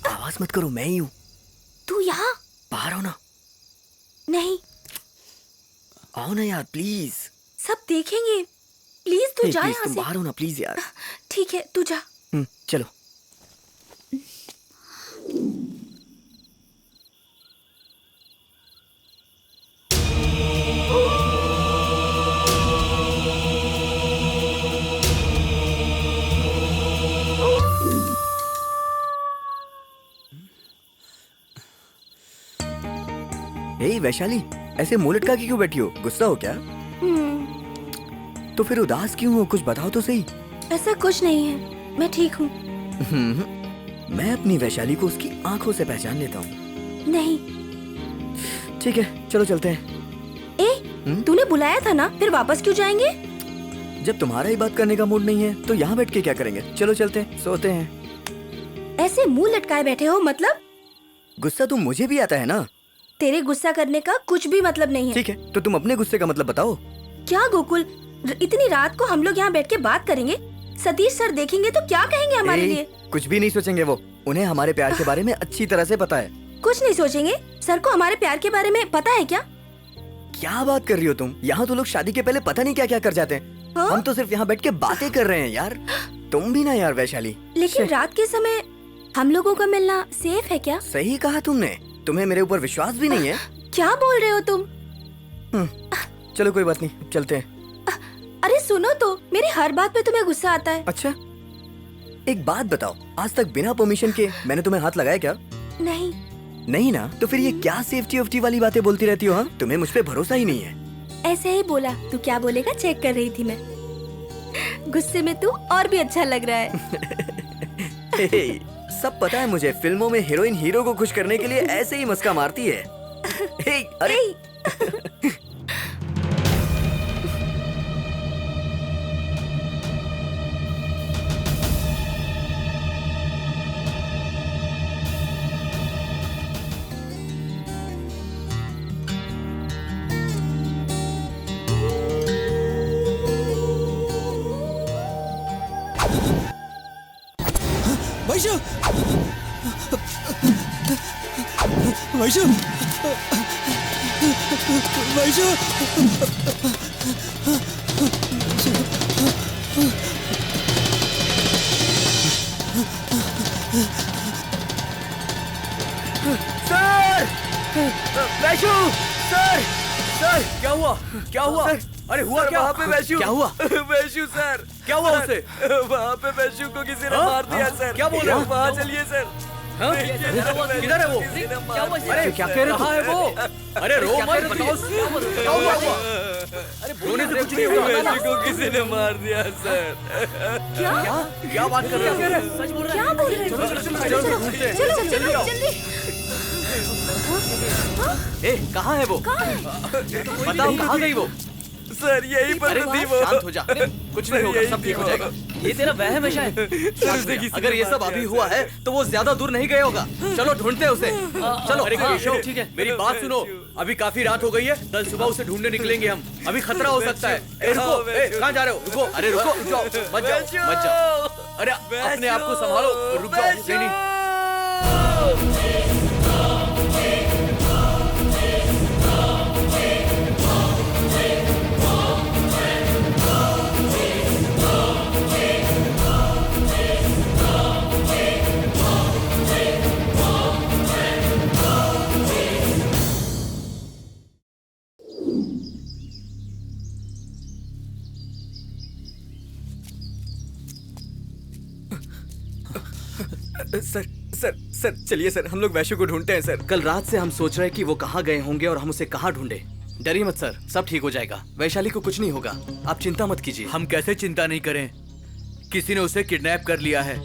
S16: आवाज मत करो, मैं ही हूँ।
S8: तू यहाँ?
S16: बाहर आओ ना।
S8: नहीं।
S16: आओ ना यार प्लीज।
S8: सब देखेंगे, प्लीज तू जा यहाँ से।
S16: तुम बाहर हो ना प्लीज यार।
S8: ठीक है तू जा।
S16: चलो। वैशाली, ऐसे मुंह लटका के क्यों बैठी हो? गुस्सा हो क्या? तो फिर उदास क्यों हो? कुछ बताओ तो सही।
S8: ऐसा कुछ नहीं है, मैं ठीक हूँ।
S16: मैं अपनी वैशाली को उसकी आंखों से पहचान लेता हूँ।
S8: नहीं।
S16: ठीक है चलो चलते हैं।
S8: तूने बुलाया था ना, फिर वापस क्यों जाएंगे?
S16: जब तुम्हारा ही बात करने का मूड नहीं है तो यहाँ बैठ के क्या करेंगे? चलो चलते हैं, सोते हैं।
S8: ऐसे मुंह लटकाए बैठे हो मतलब?
S16: गुस्सा तो मुझे भी आता है ना।
S8: तेरे गुस्सा करने का कुछ भी मतलब नहीं है।
S16: ठीक है, तो तुम अपने गुस्से का मतलब बताओ।
S8: क्या गोकुल, इतनी रात को हम लोग यहाँ बैठ के बात करेंगे? सतीश सर देखेंगे तो क्या कहेंगे हमारे लिए?
S16: कुछ भी नहीं सोचेंगे वो, उन्हें हमारे प्यार के बारे में अच्छी तरह से पता है।
S8: कुछ नहीं सोचेंगे? सर को हमारे प्यार के बारे में पता है क्या?
S16: क्या बात कर रही हो तुम? यहाँ तो लोग शादी के पहले पता नहीं क्या क्या कर जाते हैं। हम तो सिर्फ यहाँ बैठ के बातें कर रहे हैं यार। तुम भी ना यार वैशाली।
S8: लेकिन रात के समय हम लोगों का मिलना सेफ है क्या?
S16: सही कहा तुमने। तुम्हें मेरे ऊपर विश्वास भी नहीं है?
S8: क्या बोल रहे हो तुम?
S16: चलो कोई बात नहीं, चलते हैं।
S8: अरे सुनो तो, मेरी हर बात पे तुम्हें गुस्सा आता है।
S16: अच्छा, एक बात बताओ, आज तक बिना परमिशन के मैंने तुम्हें हाथ लगाया क्या?
S8: नहीं।
S16: नहीं ना? तो फिर ये क्या सेफ्टी वेफ्टी वाली बातें बोलती रहती हो? हाँ, तुम्हें मुझ पे भरोसा ही नहीं है।
S8: ऐसे ही बोला। तू क्या बोलेगा चेक कर रही थी मैं। गुस्से में तू और भी अच्छा लग रहा है।
S16: सब पता है मुझे, फिल्मों में हीरोइन हीरो को खुश करने के लिए ऐसे ही मस्का मारती है। अरे
S17: Vaishu, Vaishu, Vaishu,
S2: sir! Vaishu! Sir! Sir! क्या हुआ? क्या हुआ? अरे हुआ क्या? वहाँ पे वैशु! क्या हुआ? वैशु सर! क्या हुआ उसे? वहाँ पे वैशु को किसी ने मार दिया सर। क्या बोल रहे हो? वहाँ चलिए सर। किधर है वो? अरे क्या कह रहे हो? कहाँ है वो? अरे रो मत, बताओ क्या हुआ? अरे रोने से कुछ नहीं हुआ। वैशु को किसी ने मार दिया सर। क्या? क्या बात कर रहे हो? सच बोल रहे हैं? क्या बोल रहे हो? चलो जल्दी।
S12: ए, कहाँ है वो? बताओ कहाँ गई वो?
S2: सर यही पर थी वो।
S12: शांत हो जा, कुछ नहीं होगा, सब ठीक हो जाएगा। ये तेरा वहम है शायद। अगर ये सब अभी हुआ है तो वो ज्यादा दूर नहीं गया होगा। चलो ढूंढते हैं उसे। चलो।
S1: अरे केशव, ठीक है, मेरी बात सुनो। अभी काफी रात हो गई है, कल सुबह उसे ढूंढने निकलेंगे हम। अभी खतरा हो सकता है। रुको, कहाँ जा रहे हो? रुको, अरे रुको, रुक जाओ, मत जाओ, मत जाओ। अरे अपने आप को संभालो, रुक जाओ। नहीं
S16: सर सर सर चलिए सर, हम लोग वैशु को ढूंढते हैं सर।
S12: कल रात से हम सोच रहे हैं कि वो कहाँ गए होंगे और हम उसे कहाँ ढूंढे। डरिए मत सर, सब ठीक हो जाएगा। वैशाली को कुछ नहीं होगा, आप चिंता मत कीजिए।
S1: हम कैसे चिंता नहीं करें? किसी ने उसे किडनैप कर लिया है।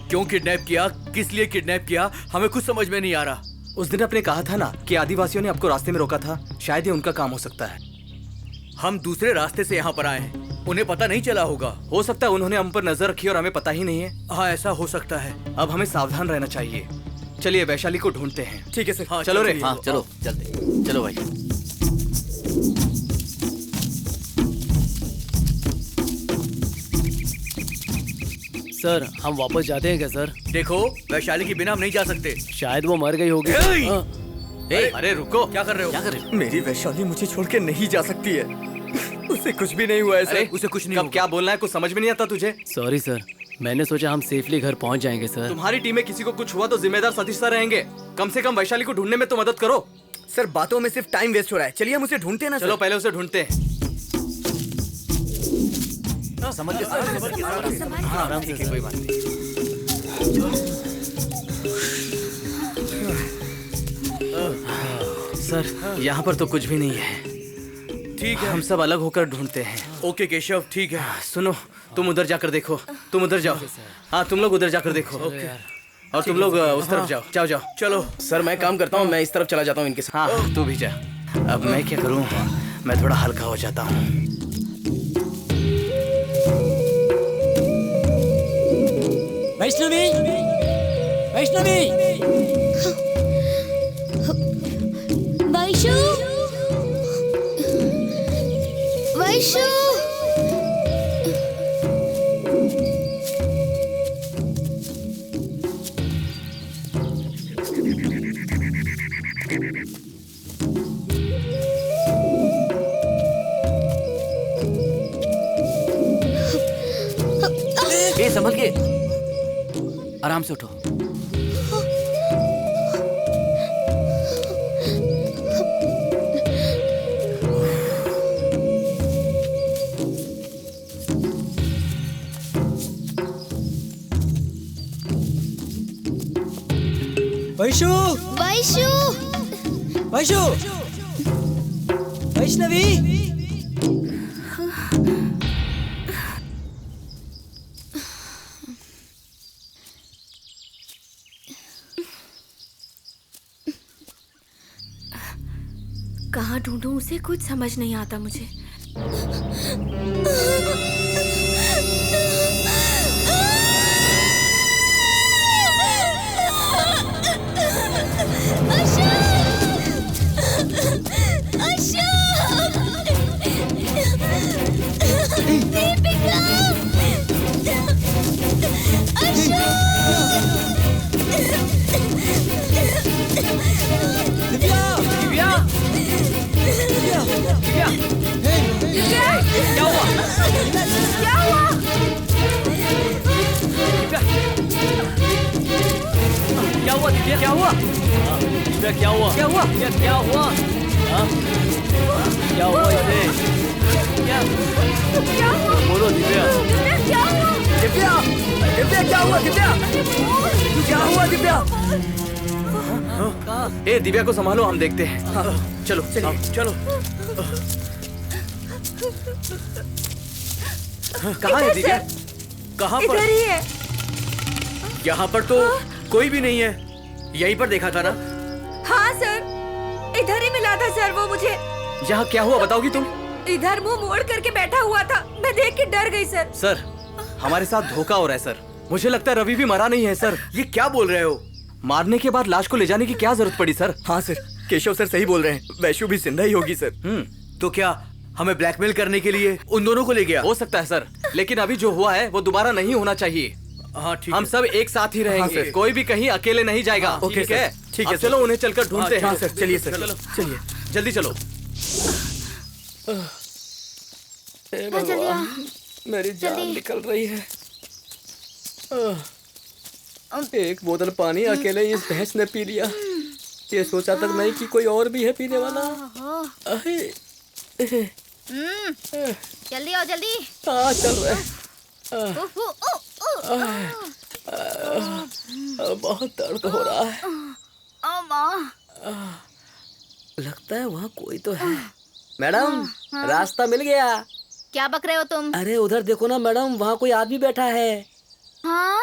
S1: क्यों किडनैप किया, किस लिए किडनैप किया, हमें कुछ समझ में नहीं आ रहा।
S12: उस दिन आपने कहा था ना कि आदिवासियों ने आपको रास्ते में रोका था, शायद ये उनका काम हो सकता है।
S1: हम दूसरे रास्ते से यहाँ पर आए हैं, उन्हें पता नहीं चला होगा।
S12: हो सकता है उन्होंने हम पर नजर रखी और हमें पता ही नहीं है।
S1: हाँ, ऐसा हो सकता है।
S12: अब हमें सावधान रहना चाहिए। चलिए वैशाली को ढूंढते हैं।
S16: ठीक है सर।
S1: हाँ,
S12: चलो रे।
S5: हाँ चलो, चलते। चलो भाई।
S3: सर हम वापस जाते हैं क्या सर?
S1: देखो, वैशाली के बिना हम नहीं जा सकते।
S3: शायद वो मर गई होगी।
S12: अरे रुको,
S1: क्या कर रहे हो?
S5: क्या कर रहे हो?
S16: मेरी वैशाली मुझे छोड़ के नहीं जा सकती है। उसे कुछ भी नहीं हुआ है सर।
S1: उसे कुछ नहीं
S12: कब
S1: होगा।
S12: क्या बोलना है कुछ समझ में नहीं आता तुझे?
S3: सॉरी सर, मैंने सोचा हम सेफली घर पहुंच जाएंगे सर।
S12: तुम्हारी टीम में किसी को कुछ हुआ तो जिम्मेदार सतीश सर रहेंगे। कम से कम वैशाली को ढूंढने में तो मदद करो।
S16: सर बातों में सिर्फ टाइम वेस्ट हो रहा है, चलिए हम उसे ढूंढते हैं ना।
S12: चलो पहले उसे ढूंढते हैं।
S5: समझ के आराम से,
S12: कोई बात नहीं। सर यहाँ पर तो कुछ भी नहीं है।
S1: ठीक है,
S12: हम सब अलग होकर ढूंढते हैं।
S1: ओके केशव, ठीक है।
S12: सुनो, तुम उधर जाकर देखो। तुम उधर जाओ। हाँ तुम लोग उधर जाकर देखो। और तुम लोग उस तरफ जाओ। जाओ जाओ।
S1: चलो
S3: सर मैं काम करता हूँ, मैं इस तरफ चला जाता हूँ इनके साथ।
S12: हाँ तू भी जा। अब मैं क्या करूँ, मैं थोड़ा हल्का हो जाता हूँ।
S17: वैष्णवी, वैष्णवी,
S13: वैशु, वैशु,
S5: संभल के, आराम से उठो।
S17: वैशु
S13: वैशु
S17: वैशु वैष्णवी
S8: कहाँ ढूंढूं उसे, कुछ समझ नहीं आता मुझे।
S3: क्या हुआ? दिव्या क्या हुआ? क्या हुआ? क्या हुआ? हाँ? क्या हुआ इसे? क्या हुआ? बोलो दिव्या।
S8: क्या हुआ?
S3: दिव्या, दिव्या क्या हुआ? दिव्या, क्या हुआ दिव्या?
S12: ए दिव्या को संभालो, हम देखते हैं। चलो
S1: चलो।
S12: कहाँ है दिव्या?
S1: कहाँ पर?
S8: इधर ही है।
S1: यहाँ पर तो कोई भी नहीं है। यहीं पर देखा था ना?
S8: हाँ सर, इधर ही मिला था सर वो मुझे।
S12: यहाँ क्या हुआ बताओगी तुम?
S8: इधर मुंह मोड़ करके बैठा हुआ था, मैं देख के डर गई सर।
S12: सर, हमारे साथ धोखा हो रहा है सर। मुझे लगता है रवि भी मरा नहीं है सर।
S1: ये क्या बोल रहे हो?
S12: मारने के बाद लाश को ले जाने की क्या जरूरत पड़ी सर?
S16: हाँ सर, केशव सर सही बोल रहे हैं, वैशु भी जिंदा ही होगी सर।
S1: तो क्या हमें ब्लैकमेल करने के लिए उन दोनों को ले गया?
S12: हो सकता है सर, लेकिन अभी जो हुआ है वो दोबारा नहीं होना चाहिए।
S1: हाँ ठीक है।
S12: हम सब एक साथ ही रहेंगे।
S1: हाँ,
S12: कोई भी कहीं अकेले नहीं जाएगा।
S1: हाँ,
S12: ठीक है?
S16: ठीक है
S12: अब चलो उन्हें चलकर ढूंढते हैं।
S16: हाँ सर, चलिए सर, चलिए
S12: जल्दी चलो।
S8: जल्दी आ।
S3: मेरी जान
S8: जल्दी।
S3: निकल रही है। एक बोतल पानी अकेले इस भैंस ने पी लिया। ये सोचा तक नहीं कि कोई और भी है पीने वाला।
S4: जल्दी आओ जल्दी।
S3: हाँ चल रहे। बहुत दर्द हो रहा है। लगता है वहाँ कोई तो है। मैडम, रास्ता मिल गया।
S4: क्या बक रहे हो तुम?
S3: अरे उधर देखो ना मैडम, वहाँ कोई आदमी बैठा है।
S4: हाँ?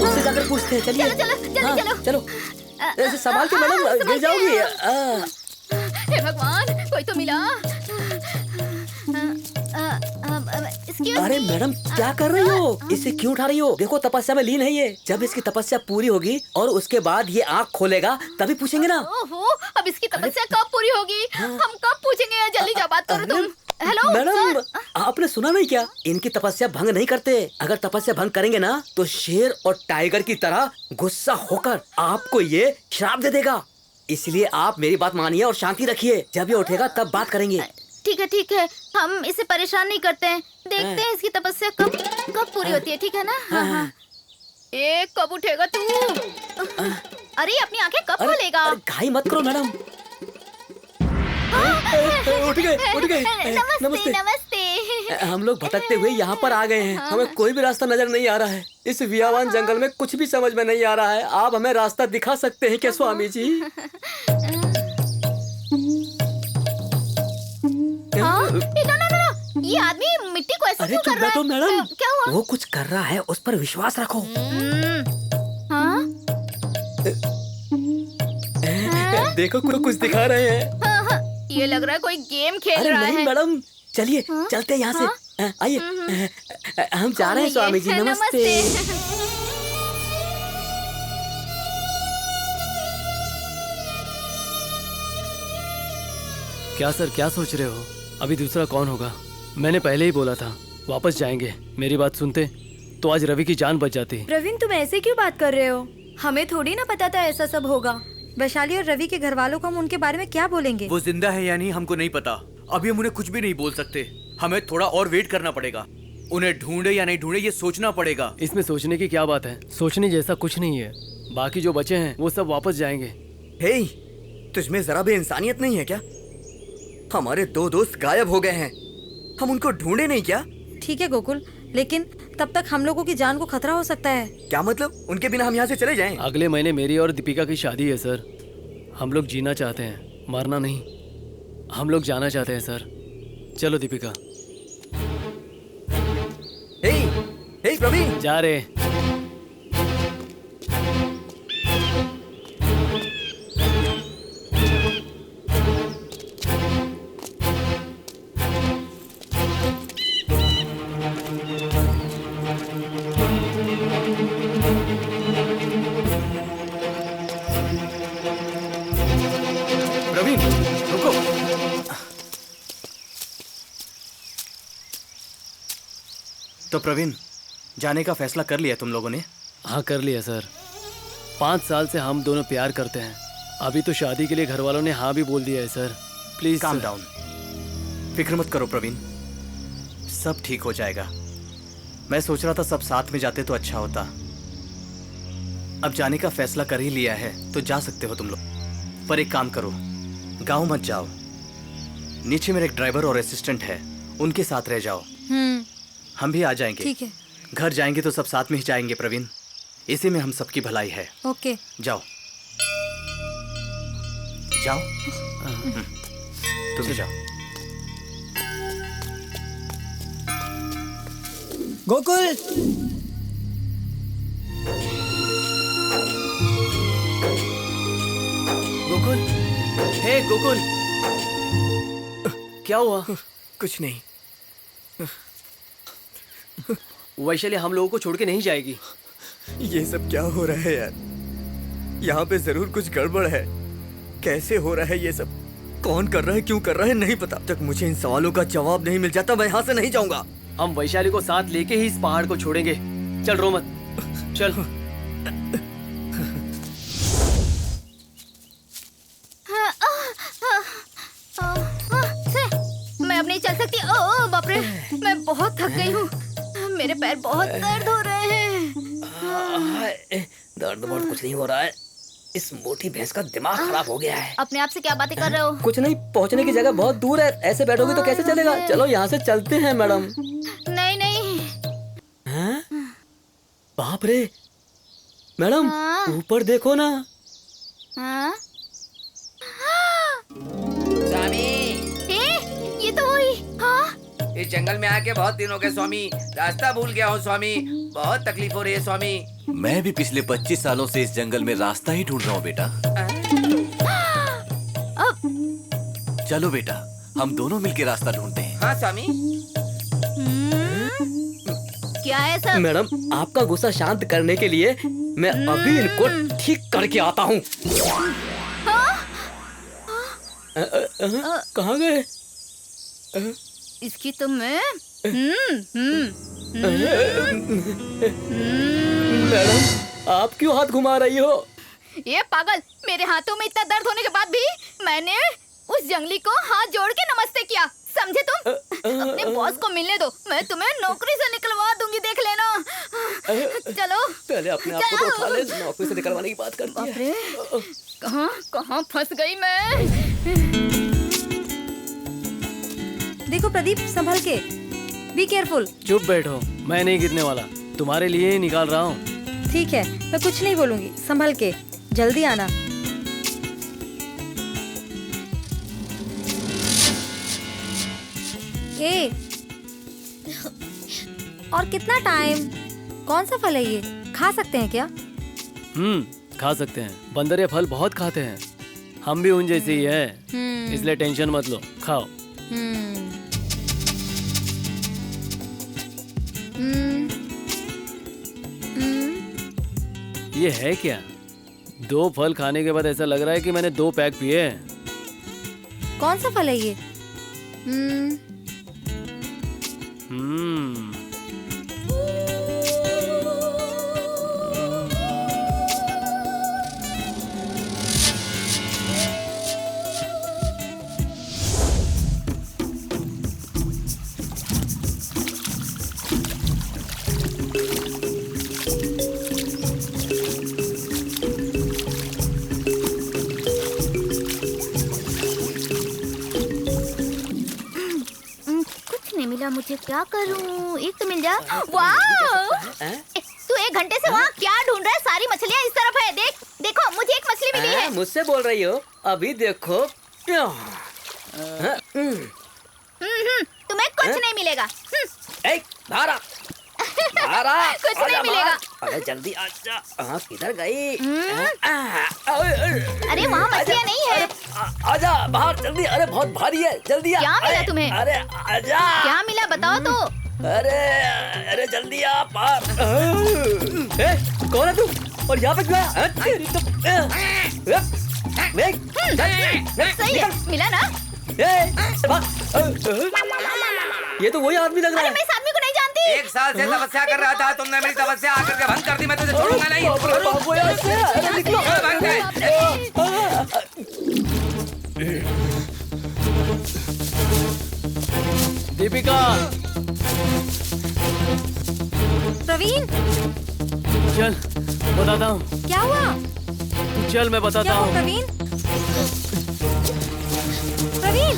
S3: उससे जाकर पूछते हैं। चलिए
S4: चलो चलो
S3: हाँ,
S4: चलो
S3: चलो। ऐसे संभाल के मैडम, गिर जाओगी।
S4: हे भगवान, कोई तो मिला।
S3: अरे मैडम क्या कर रही हो? इसे क्यों उठा रही हो? देखो तपस्या में लीन है ये। जब इसकी तपस्या पूरी होगी और उसके बाद ये आँख खोलेगा तभी पूछेंगे ना।
S4: ओहो, अब इसकी तपस्या कब पूरी होगी? हम कब पूछेंगे? जल्दी जाओ, बात करो तुम। Hello
S3: madam,
S4: sir.
S3: आपने सुना नहीं क्या? इनकी तपस्या भंग नहीं करते। अगर तपस्या भंग करेंगे ना तो शेर और टाइगर की तरह गुस्सा होकर आपको ये श्राप दे देगा। इसलिए आप मेरी बात मानिए और शांति रखिए। जब ये उठेगा तब बात करेंगे।
S4: ठीक है, हम इसे परेशान नहीं करते हैं। देखते हैं इसकी तपस्या कब पूरी होती है। ठीक है ना? हाँ। ए, कब उठेगा तू? अरे अपनी आंखें कब खोलेगा?
S3: घाई मत करो मैडम। उठ गए।
S4: नमस्ते नमस्ते।
S3: हम लोग भटकते हुए यहाँ पर आ गए हैं। हमें कोई भी रास्ता नजर नहीं आ रहा है। इस वियावान जंगल में कुछ भी समझ में नहीं आ रहा है। आप हमें रास्ता दिखा सकते हैं क्या स्वामी जी?
S4: ना, ये आदमी मिट्टी को ऐसे क्यों कर रहा है?
S3: मैडम,
S4: क्या हुआ?
S3: वो कुछ कर रहा है, उस पर विश्वास रखो।
S4: हाँ?
S3: देखो कुछ दिखा रहे हैं।
S4: हाँ, ये लग रहा है कोई गेम खेल रहा है।
S3: मैडम चलिए चलते हैं यहाँ से। आइए, हम जा रहे हैं स्वामी जी। नमस्ते।
S18: क्या सर, क्या सोच रहे हो? अभी दूसरा कौन होगा? मैंने पहले ही बोला था वापस जाएंगे। मेरी बात सुनते तो आज रवि की जान बच जाती।
S8: प्रवीण, तुम ऐसे क्यों बात कर रहे हो? हमें थोड़ी ना पता था ऐसा सब होगा। वैशाली और रवि के घर वालों को हम उनके बारे में क्या बोलेंगे?
S1: वो जिंदा है या नहीं हमको नहीं पता। अभी हम उन्हें कुछ भी नहीं बोल सकते। हमें थोड़ा और वेट करना पड़ेगा। उन्हें ढूंढे या नहीं ढूंढे ये सोचना पड़ेगा।
S18: इसमें सोचने की क्या बात है, सोचने जैसा कुछ नहीं है। बाकी जो बचे हैं वो सब वापस जाएंगे।
S16: हे, तुझमें जरा भी इंसानियत नहीं है क्या? हमारे 2 दोस्त गायब हो गए हैं, हम उनको ढूंढे नहीं क्या?
S11: ठीक है गोकुल, लेकिन तब तक हम लोगों की जान को खतरा हो सकता है।
S16: क्या मतलब? उनके बिना हम यहाँ से चले जाएं?
S18: अगले महीने मेरी और दीपिका की शादी है सर। हम लोग जीना चाहते हैं, मरना नहीं। हम लोग जाना चाहते हैं सर। चलो दीपिका।
S16: हे प्रवीण,
S18: जा रहे।
S12: प्रवीण, रुको। तो प्रवीण, जाने का फैसला कर लिया तुम लोगों ने?
S18: हाँ कर लिया सर। 5 साल से हम दोनों प्यार करते हैं। अभी तो शादी के लिए घर वालों ने हाँ भी बोल दिया है सर। प्लीज
S12: काम डाउन, फिक्र मत करो प्रवीण, सब ठीक हो जाएगा। मैं सोच रहा था सब साथ में जाते तो अच्छा होता। अब जाने का फैसला कर ही लिया है तो जा सकते हो तुम लोग। पर एक काम करो, गांव मत जाओ। नीचे मेरे एक ड्राइवर और असिस्टेंट है, उनके साथ रह जाओ। हम भी आ जाएंगे।
S11: ठीक है।
S12: घर जाएंगे तो सब साथ में ही जाएंगे प्रवीण, इसी में हम सबकी भलाई है।
S11: ओके।
S12: जाओ जाओ, तुम भी जाओ।
S17: गोकुल,
S18: गोकुल, हे गोकुल, क्या हुआ?
S16: कुछ नहीं।
S18: वैशाली हम लोगों को छोड़ के नहीं जाएगी।
S16: ये सब क्या हो रहा है यार? यहाँ पे जरूर कुछ गड़बड़ है। कैसे हो रहा है ये सब? कौन कर रहा है, क्यों कर रहा है, नहीं पता। तक मुझे इन सवालों का जवाब नहीं मिल जाता मैं यहाँ से नहीं जाऊंगा।
S18: हम वैशाली को साथ लेके ही इस पहाड़ को छोड़ेंगे। चल रो मत, चल।
S4: मैं अब नहीं चल सकती। ओह बाप रे, मैं बहुत थक गई हूँ। मेरे पैर बहुत दर्द हो रहे हैं।
S3: दर्द वर्द कुछ नहीं हो रहा है, इस मोटी भैंस का दिमाग खराब हो गया है।
S4: अपने आप से क्या बातें कर रहे हो?
S3: कुछ नहीं, पहुंचने की जगह बहुत दूर है, ऐसे बैठोगे तो कैसे चलेगा? चलो यहाँ से चलते हैं मैडम।
S4: नहीं नहीं।
S3: हैं? बाप रे मैडम, ऊपर देखो ना।
S4: हाँ?
S9: स्वामी,
S4: ये तो वही। हाँ?
S9: इस जंगल में आके बहुत दिन हो गए स्वामी, रास्ता भूल गया हूँ स्वामी, बहुत तकलीफ हो रही है स्वामी।
S5: मैं भी पिछले 25 सालों से इस जंगल में रास्ता ही ढूंढ रहा हूँ बेटा। चलो बेटा, हम दोनों मिलकर रास्ता ढूंढते हैं।
S9: हाँ स्वामी।
S4: क्या है सब?
S3: मैडम, आपका गुस्सा शांत करने के लिए मैं अभी इनको ठीक करके आता हूँ। कहाँ गए?
S4: इसकी तो मैं
S3: मैडम, आप क्यों हाथ घुमा रही हो?
S4: ये पागल, मेरे हाथों में इतना दर्द होने के बाद भी मैंने उस जंगली को हाथ जोड़ के नमस्ते किया, समझे तुम? अपने बॉस को मिलने दो, मैं तुम्हें नौकरी से निकलवा दूंगी, देख लेना। चलो
S3: पहले अपने आप को तो उठा ले, नौकरी से निकलवाने की बात करती है।
S4: कहाँ कहाँ फंस गई मैं?
S11: देखो प्रदीप, संभल के, बी केयरफुल।
S18: चुप बैठो, मैं नहीं गिरने वाला, तुम्हारे लिए ही निकाल रहा हूँ।
S11: ठीक है, मैं कुछ नहीं बोलूंगी, संभल के, जल्दी आना। ए, और कितना टाइम? कौन सा फल है ये? खा सकते हैं क्या?
S18: खा सकते हैं, बंदर ये फल बहुत खाते हैं, हम भी उन जैसे ही हैं, इसलिए टेंशन मत लो, खाओ। ये है क्या? 2 फल खाने के बाद ऐसा लग रहा है कि मैंने 2 पैक पिए हैं।
S11: कौन सा फल है ये?
S4: मुझे क्या करूं? एक तो मिल जा। वाह! तू 1 घंटे से वहाँ क्या ढूंढ रहा है? सारी मछलियाँ इस तरफ है। देख, देखो मुझे एक मछली मिली है।
S3: मुझसे बोल रही हो? अभी देखो।
S4: तुम्हें कुछ नहीं मिलेगा।
S3: धारा धारा
S4: कुछ नहीं मिलेगा।
S3: अरे जल्दी आजा। किधर गई?
S4: अरे वहाँ मछलियाँ नहीं है।
S3: आजा बाहर जल्दी। अरे बहुत भारी है, जल्दी आ।
S4: क्या मिला तुम्हें?
S3: अरे आजा।
S4: क्या मिला बताओ तो।
S3: अरे जल्दी आ बाहर। कौन है तू? और यहाँ पे क्यों आया?
S4: सही है, मिला ना?
S3: ये तो वही आदमी लग रहा है।
S4: मैं इस आदमी को नहीं जानती।
S9: 1 साल से तपस्या कर रहा था, तुमने मेरी तपस्या आकर के भंग कर दी। मैं तुझे छोड़ूंगा नहीं।
S18: दीपिका।
S8: प्रवीण,
S18: चल बताता हूँ।
S8: क्या हुआ?
S18: चल मैं बताता हूँ।
S8: प्रवीण, प्रवीण।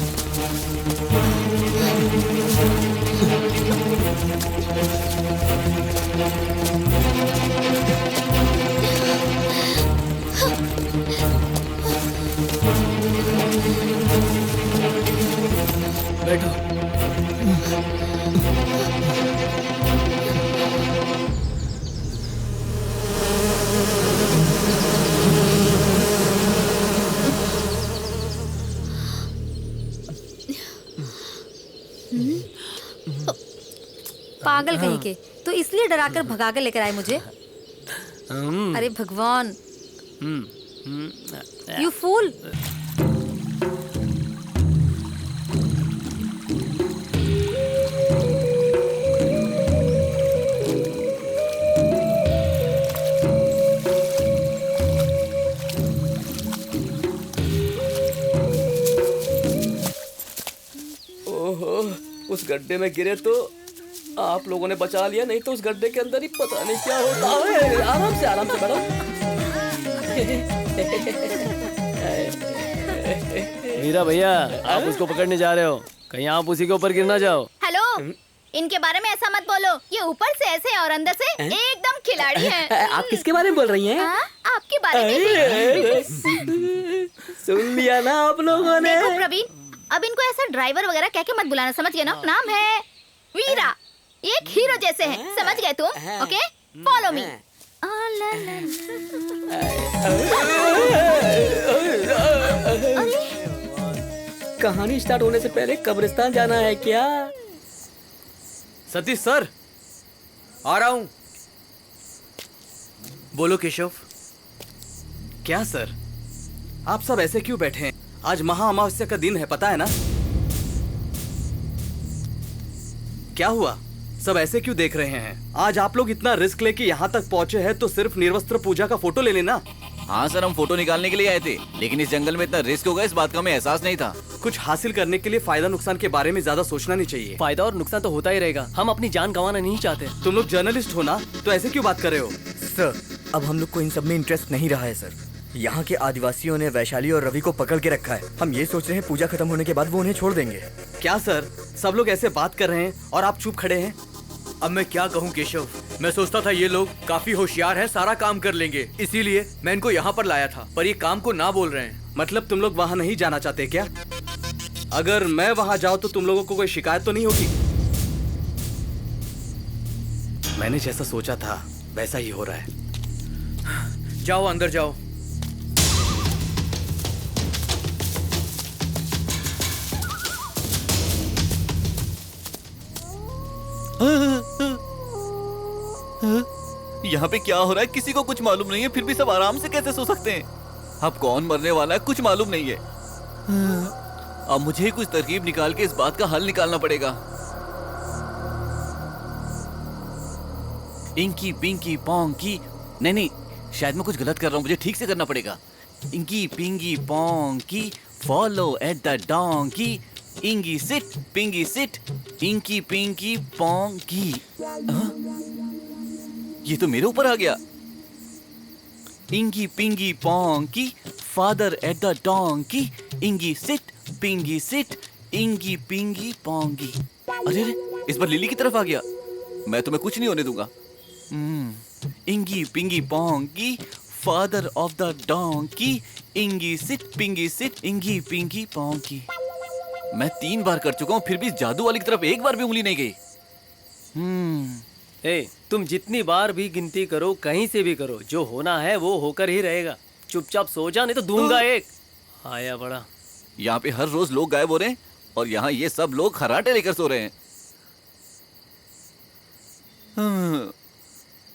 S18: बैठो।
S11: पागल कहीं के, तो इसलिए डरा कर भगा कर लेकर आए मुझे। अरे भगवान, यू फूल।
S3: ओहो, उस गड्ढे में गिरे तो आप लोगों ने बचा लिया, नहीं तो उस गड्ढे के अंदर ही पता नहीं क्या होता। आराम से बैठो।
S18: मीरा भैया, आप उसको पकड़ने जा रहे हो, कहीं आप उसी के ऊपर गिर ना जाओ।
S4: हेलो, इनके बारे में ऐसा मत बोलो। ये ऊपर से ऐसे और अंदर से एकदम खिलाड़ी हैं।
S3: आप किसके बारे में बोल रही हैं?
S4: आपके बारे में।
S3: सुन लिया ना आप लोगों ने।
S4: देखो प्रवीण, अब इनको ऐसा ड्राइवर वगैरह कह के मत बुलाना, समझ गए ना? नाम है वीरा, एक हीरो जैसे हैं, समझ गए तुम? Okay, follow me.
S3: कहानी स्टार्ट होने से पहले कब्रिस्तान जाना है क्या?
S1: सतीश सर, आ रहा हूं। बोलो केशव।
S12: क्या सर, आप सब ऐसे क्यों बैठे हैं? आज महा अमावस्या का दिन है, पता है ना? क्या हुआ? सब ऐसे क्यों देख रहे हैं? आज आप लोग इतना रिस्क लेके यहाँ तक पहुँचे हैं तो सिर्फ निर्वस्त्र पूजा का फोटो ले लेना।
S5: हाँ सर, हम फोटो निकालने के लिए आए थे, लेकिन इस जंगल में इतना रिस्क होगा इस बात का हमें एहसास नहीं था।
S12: कुछ हासिल करने के लिए फायदा नुकसान के बारे में ज्यादा सोचना नहीं चाहिए।
S18: फायदा और नुकसान तो होता ही रहेगा, हम अपनी जान गंवाना नहीं चाहते।
S12: तुम लोग जर्नलिस्ट हो ना, तो ऐसे क्यों बात कर रहे हो?
S16: सर, अब हम लोग को इन सब में इंटरेस्ट नहीं रहा है सर। यहाँ के आदिवासियों ने वैशाली और रवि को पकड़ के रखा है। हम ये सोच रहे हैं पूजा खत्म होने के बाद वो उन्हें छोड़ देंगे।
S12: क्या सर, सब लोग ऐसे बात कर रहे हैं और आप चुप खड़े हैं?
S1: अब मैं क्या कहूँ केशव, मैं सोचता था ये लोग काफी होशियार हैं, सारा काम कर लेंगे, इसीलिए मैं इनको यहाँ पर लाया था, पर ये काम को ना बोल रहे हैं।
S12: मतलब तुम लोग वहाँ नहीं जाना चाहते क्या? अगर मैं वहाँ जाऊँ तो तुम लोगों को कोई शिकायत तो नहीं होगी? मैंने जैसा सोचा था वैसा ही हो रहा है।
S1: जाओ अंदर जाओ।
S5: यहाँ पे क्या हो रहा है किसी को कुछ मालूम नहीं है, फिर भी सब आराम से कैसे सो सकते हैं? अब कौन मरने वाला है कुछ मालूम नहीं है। अब मुझे कुछ तरकीब निकाल के इस बात का हल निकालना पड़ेगा। इंकी पिंकी पोंकी, नहीं, शायद मैं कुछ गलत कर रहा हूँ, मुझे ठीक से करना पड़ेगा। Inky pinky ponky, follow at the donkey, ingy sit pingy sit, inky pinky ponky. ये तो मेरे ऊपर आ गया। Ingy pingy ponky, father at the donkey, ingy sit pingy sit, ingy pingy pongy. अरे इस बार लिली की तरफ आ गया। मैं तुम्हें कुछ नहीं होने दूंगा। Ingy pingy pongy, father of the donkey, ingy sit ingy pingy pongy. मैं 3 बार कर चुका हूँ, फिर भी जादू वाली की तरफ एक बार भी उंगली नहीं गई।
S18: तुम जितनी बार भी गिनती करो, कहीं से भी करो, जो होना है वो होकर ही रहेगा। चुपचाप सो जा, नहीं तो दूंगा एक। आया बड़ा।
S5: यहाँ पे हर रोज लोग गायब हो रहे हैं और यहाँ ये सब लोग खर्राटे लेकर सो रहे हैं।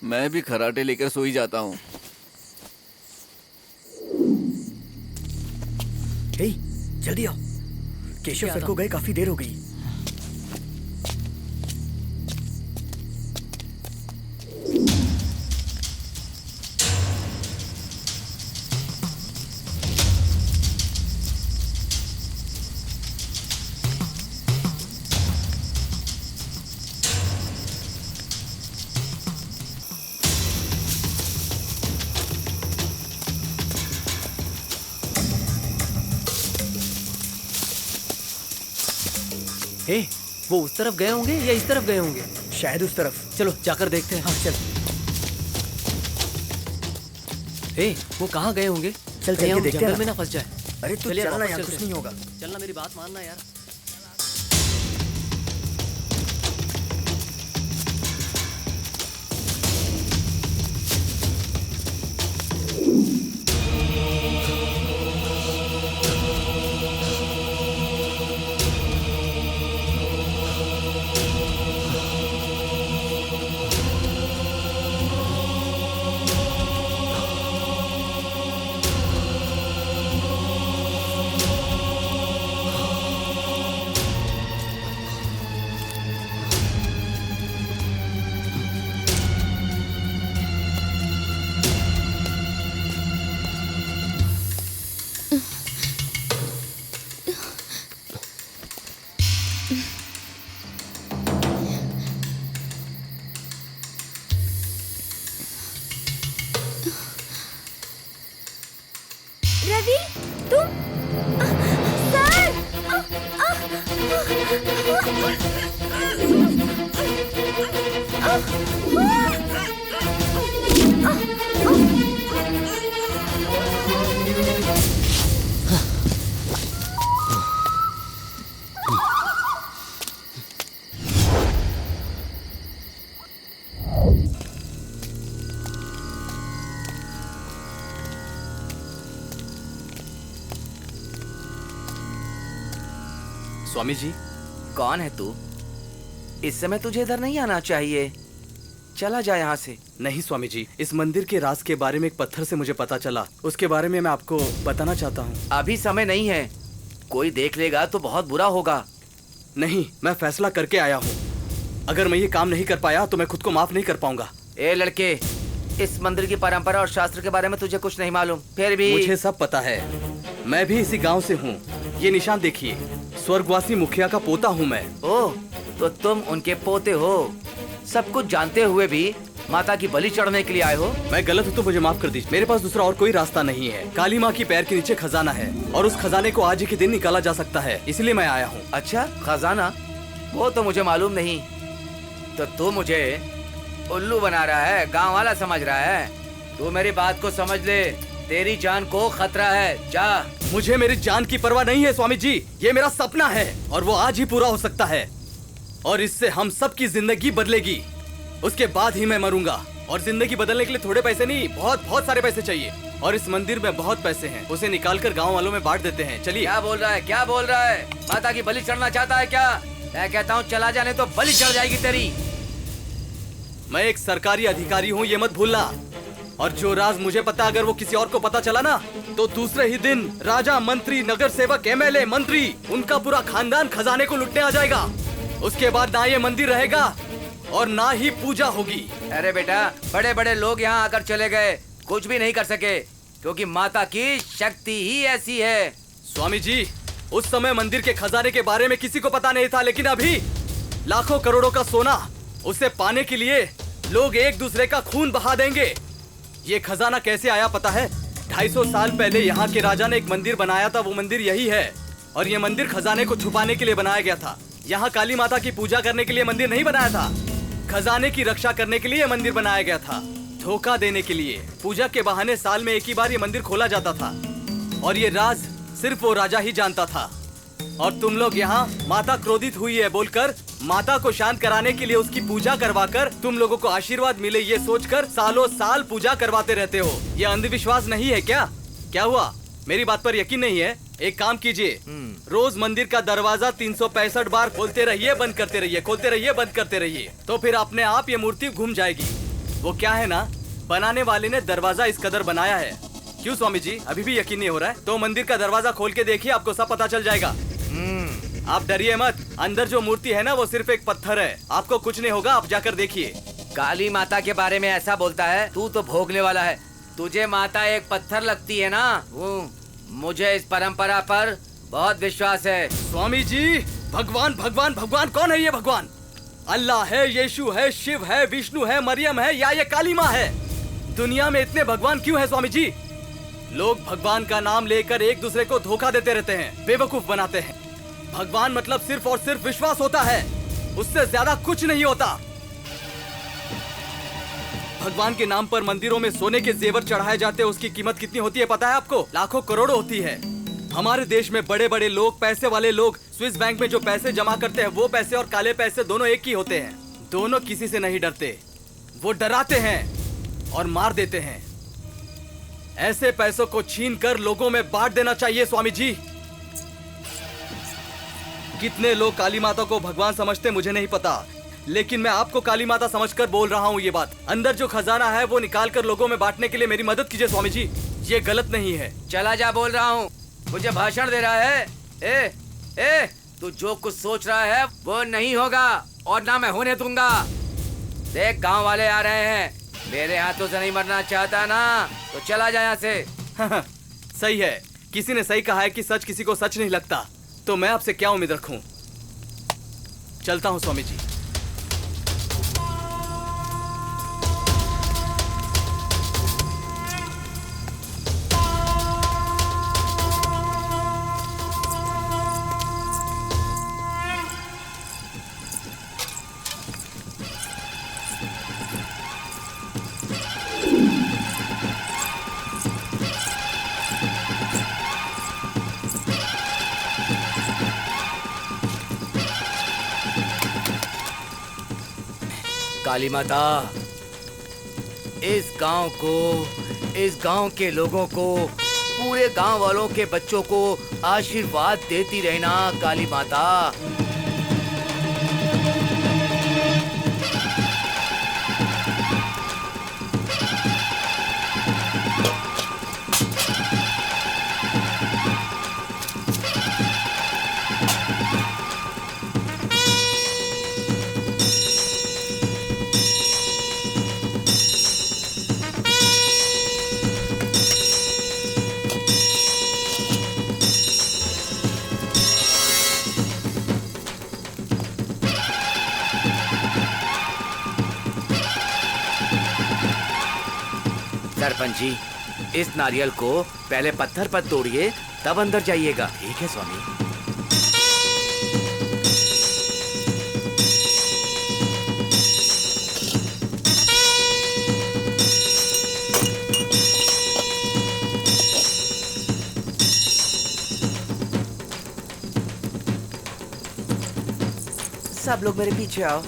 S5: मैं भी खर्राटे लेकर सो ही जाता हूँ।
S16: जल्दी आओ, केशव सर को गए काफी देर हो गई।
S18: वो उस तरफ गए होंगे या इस तरफ गए होंगे?
S16: शायद उस तरफ।
S18: चलो जाकर देखते हैं।
S16: हाँ चल।
S18: वो कहाँ गए होंगे?
S16: चल चल के देखते हैं
S18: जंगल में ना फंस जाए।
S16: अरे तू चलना यार, कुछ नहीं होगा।
S18: चलना, मेरी बात मानना यार।
S8: रवि, तुम सर!
S12: स्वामी जी।
S9: कौन है तू? इस समय तुझे इधर नहीं आना चाहिए। चला जा यहाँ से।
S12: नहीं स्वामी जी, इस मंदिर के राज के बारे में एक पत्थर से मुझे पता चला, उसके बारे में मैं आपको बताना चाहता हूँ।
S9: अभी समय नहीं है, कोई देख लेगा तो बहुत बुरा होगा।
S12: नहीं, मैं फैसला करके आया हूँ। अगर मैं ये काम नहीं कर पाया तो मैं खुद को माफ नहीं कर पाऊंगा।
S9: ए लड़के, इस मंदिर की परंपरा और शास्त्र के बारे में तुझे कुछ नहीं मालूम, फिर भी
S12: मुझे सब पता है। मैं भी इसी गांव से हूँ। ये निशान देखिए, स्वर्गवासी मुखिया का पोता हूँ मैं।
S9: ओह, तो तुम उनके पोते हो। सब कुछ जानते हुए भी माता की बलि चढ़ने के लिए आए हो?
S12: मैं गलत हूँ तो मुझे माफ कर दीजिए। मेरे पास दूसरा और कोई रास्ता नहीं है। काली माँ की पैर के नीचे खजाना है और उस खजाने को आज ही के दिन निकाला जा सकता है, इसलिए मैं आया हूँ।
S9: अच्छा, खजाना? वो तो मुझे मालूम नहीं। तो तू मुझे उल्लू बना रहा है, गाँव वाला समझ रहा है। तू मेरी बात को समझ ले, तेरी जान को खतरा है। जा।
S12: मुझे मेरी जान की परवाह नहीं है स्वामी जी, ये मेरा सपना है और वो आज ही पूरा हो सकता है और इससे हम सब की जिंदगी बदलेगी। उसके बाद ही मैं मरूंगा और जिंदगी बदलने के लिए थोड़े पैसे नहीं, बहुत बहुत सारे पैसे चाहिए और इस मंदिर में बहुत पैसे हैं, उसे निकाल कर गाँव वालों में बांट देते हैं। चलिए।
S9: क्या बोल रहा है? क्या बोल रहा है? माता की बलि चढ़ना चाहता है क्या? मैं कहता हूँ चला जाने तो बलि चढ़ जाएगी तेरी।
S12: मैं एक सरकारी अधिकारी हूँ, ये मत भूलना। और जो राज मुझे पता, अगर वो किसी और को पता चला ना तो दूसरे ही दिन राजा, मंत्री, नगर सेवक, एमएलए, मंत्री, उनका पूरा खानदान खजाने को लुटने आ जाएगा। उसके बाद ना ये मंदिर रहेगा और ना ही पूजा होगी।
S9: अरे बेटा, बड़े बड़े लोग यहाँ आकर चले गए, कुछ भी नहीं कर सके, क्योंकि माता की शक्ति ही ऐसी है।
S12: स्वामी जी, उस समय मंदिर के खजाने के बारे में किसी को पता नहीं था, लेकिन अभी लाखों करोड़ों का सोना, उसे पाने के लिए लोग एक दूसरे का खून बहा देंगे। ये खजाना कैसे आया पता है? 250 साल पहले यहाँ के राजा ने एक मंदिर बनाया था, वो मंदिर यही है और ये मंदिर खजाने को छुपाने के लिए बनाया गया था। यहाँ काली माता की पूजा करने के लिए मंदिर नहीं बनाया था। खजाने की रक्षा करने के लिए मंदिर बनाया गया था। धोखा देने के लिए पूजा के बहाने साल में एक ही बार ये मंदिर खोला जाता था और ये राज सिर्फ वो राजा ही जानता था। और तुम लोग यहाँ माता क्रोधित हुई है बोलकर माता को शांत कराने के लिए उसकी पूजा करवाकर तुम लोगों को आशीर्वाद मिले ये सोचकर सालों साल पूजा करवाते रहते हो। ये अंधविश्वास नहीं है क्या? क्या हुआ, मेरी बात पर यकीन नहीं है? एक काम कीजिए, रोज मंदिर का दरवाजा 365 बार खोलते रहिए, बंद करते रहिए, खोलते रहिए, बंद करते रहिए, तो फिर अपने आप ये मूर्ति घूम जाएगी। वो क्या है ना, बनाने वाले ने दरवाजा इस कदर बनाया है। क्यों स्वामी जी, अभी भी यकीन नहीं हो रहा है? तो मंदिर का दरवाजा खोल के देखिए, आपको सब पता चल जाएगा। आप डरिए मत, अंदर जो मूर्ति है ना वो सिर्फ एक पत्थर है, आपको कुछ नहीं होगा, आप जाकर देखिए।
S9: काली माता के बारे में ऐसा बोलता है, तू तो भोगने वाला है। तुझे माता एक पत्थर लगती है ना? मुझे इस परंपरा पर बहुत विश्वास है।
S12: स्वामी जी, भगवान भगवान भगवान कौन है? ये भगवान अल्लाह है, यीशु है, शिव है, विष्णु है, मरियम है, या ये काली माँ है? दुनिया में इतने भगवान क्यों है स्वामी जी? लोग भगवान का नाम लेकर एक दूसरे को धोखा देते रहते हैं, बेवकूफ बनाते हैं। भगवान मतलब सिर्फ और सिर्फ विश्वास होता है, उससे ज्यादा कुछ नहीं होता। भगवान के नाम पर मंदिरों में सोने के जेवर चढ़ाए जाते हैं, उसकी कीमत कितनी होती है पता है आपको? लाखों करोड़ों होती है। हमारे देश में बड़े बड़े लोग, पैसे वाले लोग स्विस बैंक में जो पैसे जमा करते हैं, वो पैसे और काले पैसे दोनों एक ही होते हैं। दोनों किसी से नहीं डरते, वो डराते हैं और मार देते हैं। ऐसे पैसों को छीन कर लोगों में बांट देना चाहिए स्वामी जी। कितने लोग काली माता को भगवान समझते मुझे नहीं पता, लेकिन मैं आपको काली माता समझकर बोल रहा हूँ ये बात। अंदर जो खजाना है वो निकाल कर लोगों में बांटने के लिए मेरी मदद कीजिए स्वामी जी, ये गलत नहीं है।
S9: चला जा, बोल रहा हूँ, मुझे भाषण दे रहा है। तू जो कुछ सोच रहा है वो नहीं होगा और ना मैं होने दूंगा। देख, गांव वाले आ रहे हैं, मेरे हाथों से नहीं मरना चाहता ना तो चला जा यहाँ से।
S12: सही है, किसी ने सही कहा है कि सच किसी को सच नहीं लगता, तो मैं आपसे क्या उम्मीद रखूं? चलता हूँ स्वामी जी।
S9: काली माता, इस गांव को, इस गांव के लोगों को, पूरे गांव वालों के बच्चों को आशीर्वाद देती रहना काली माता। सरपंच जी, इस नारियल को पहले पत्थर पर तोड़िए, तब अंदर जाइएगा। ठीक है स्वामी। सब लोग मेरे पीछे आओ।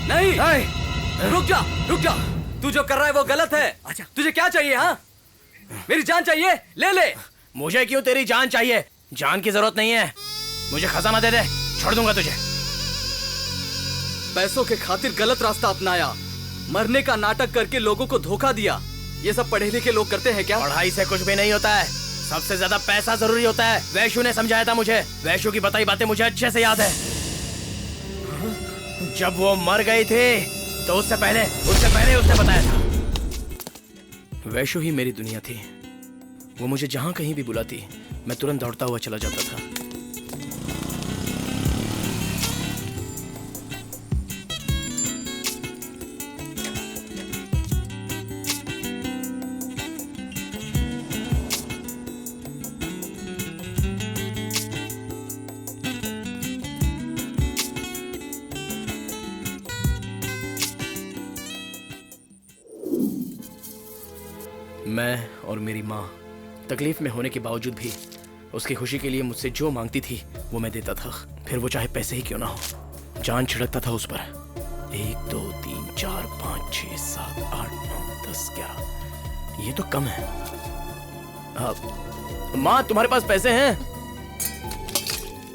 S3: नहीं, रुक जा। तू जो कर रहा है वो गलत है। अच्छा, तुझे क्या चाहिए? हाँ, मेरी जान चाहिए? ले ले।
S1: मुझे क्यों तेरी जान चाहिए? जान की जरूरत नहीं है, मुझे खजाना दे दे, छोड़ दूंगा तुझे।
S12: पैसों के खातिर गलत रास्ता अपनाया, मरने का नाटक करके लोगों को धोखा दिया। ये सब पढ़े लिखे लोग करते हैं क्या?
S1: पढ़ाई से कुछ भी नहीं होता है, सबसे ज्यादा पैसा जरूरी होता है। वैशु ने समझाया था मुझे, वैशु की बताई बातें मुझे अच्छे से याद है। जब वो मर गई थी तो उससे पहले उसने बताया था। वैशु ही मेरी दुनिया थी। वो मुझे जहां कहीं भी बुलाती मैं तुरंत दौड़ता हुआ चला जाता था। मैं और मेरी माँ तकलीफ में होने के बावजूद भी उसकी खुशी के लिए मुझसे जो मांगती थी वो मैं देता था, फिर वो चाहे पैसे ही क्यों ना हो। जान छिड़कता था उस पर। 1 2 3 4 5 6 7 8 9 10 11, ये तो कम है। माँ, तुम्हारे पास पैसे हैं?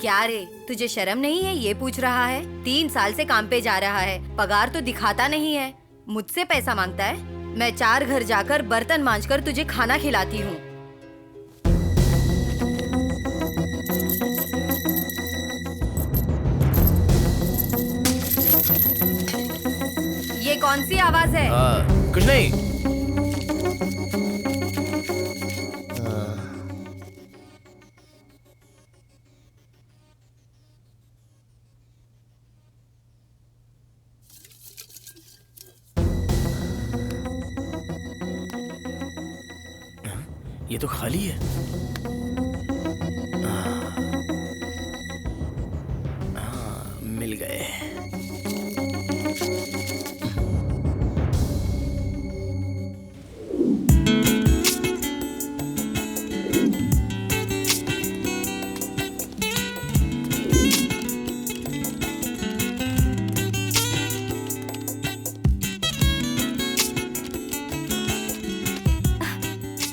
S8: क्या रे, तुझे शर्म नहीं है ये पूछ रहा है? 3 साल से काम पे जा रहा है, पगार तो दिखाता नहीं है, मुझसे पैसा मांगता है। मैं 4 घर जाकर बर्तन मांजकर तुझे खाना खिलाती हूँ। ये कौन सी आवाज है?
S1: कुछ नहीं। ये तो खाली है। मिल गए।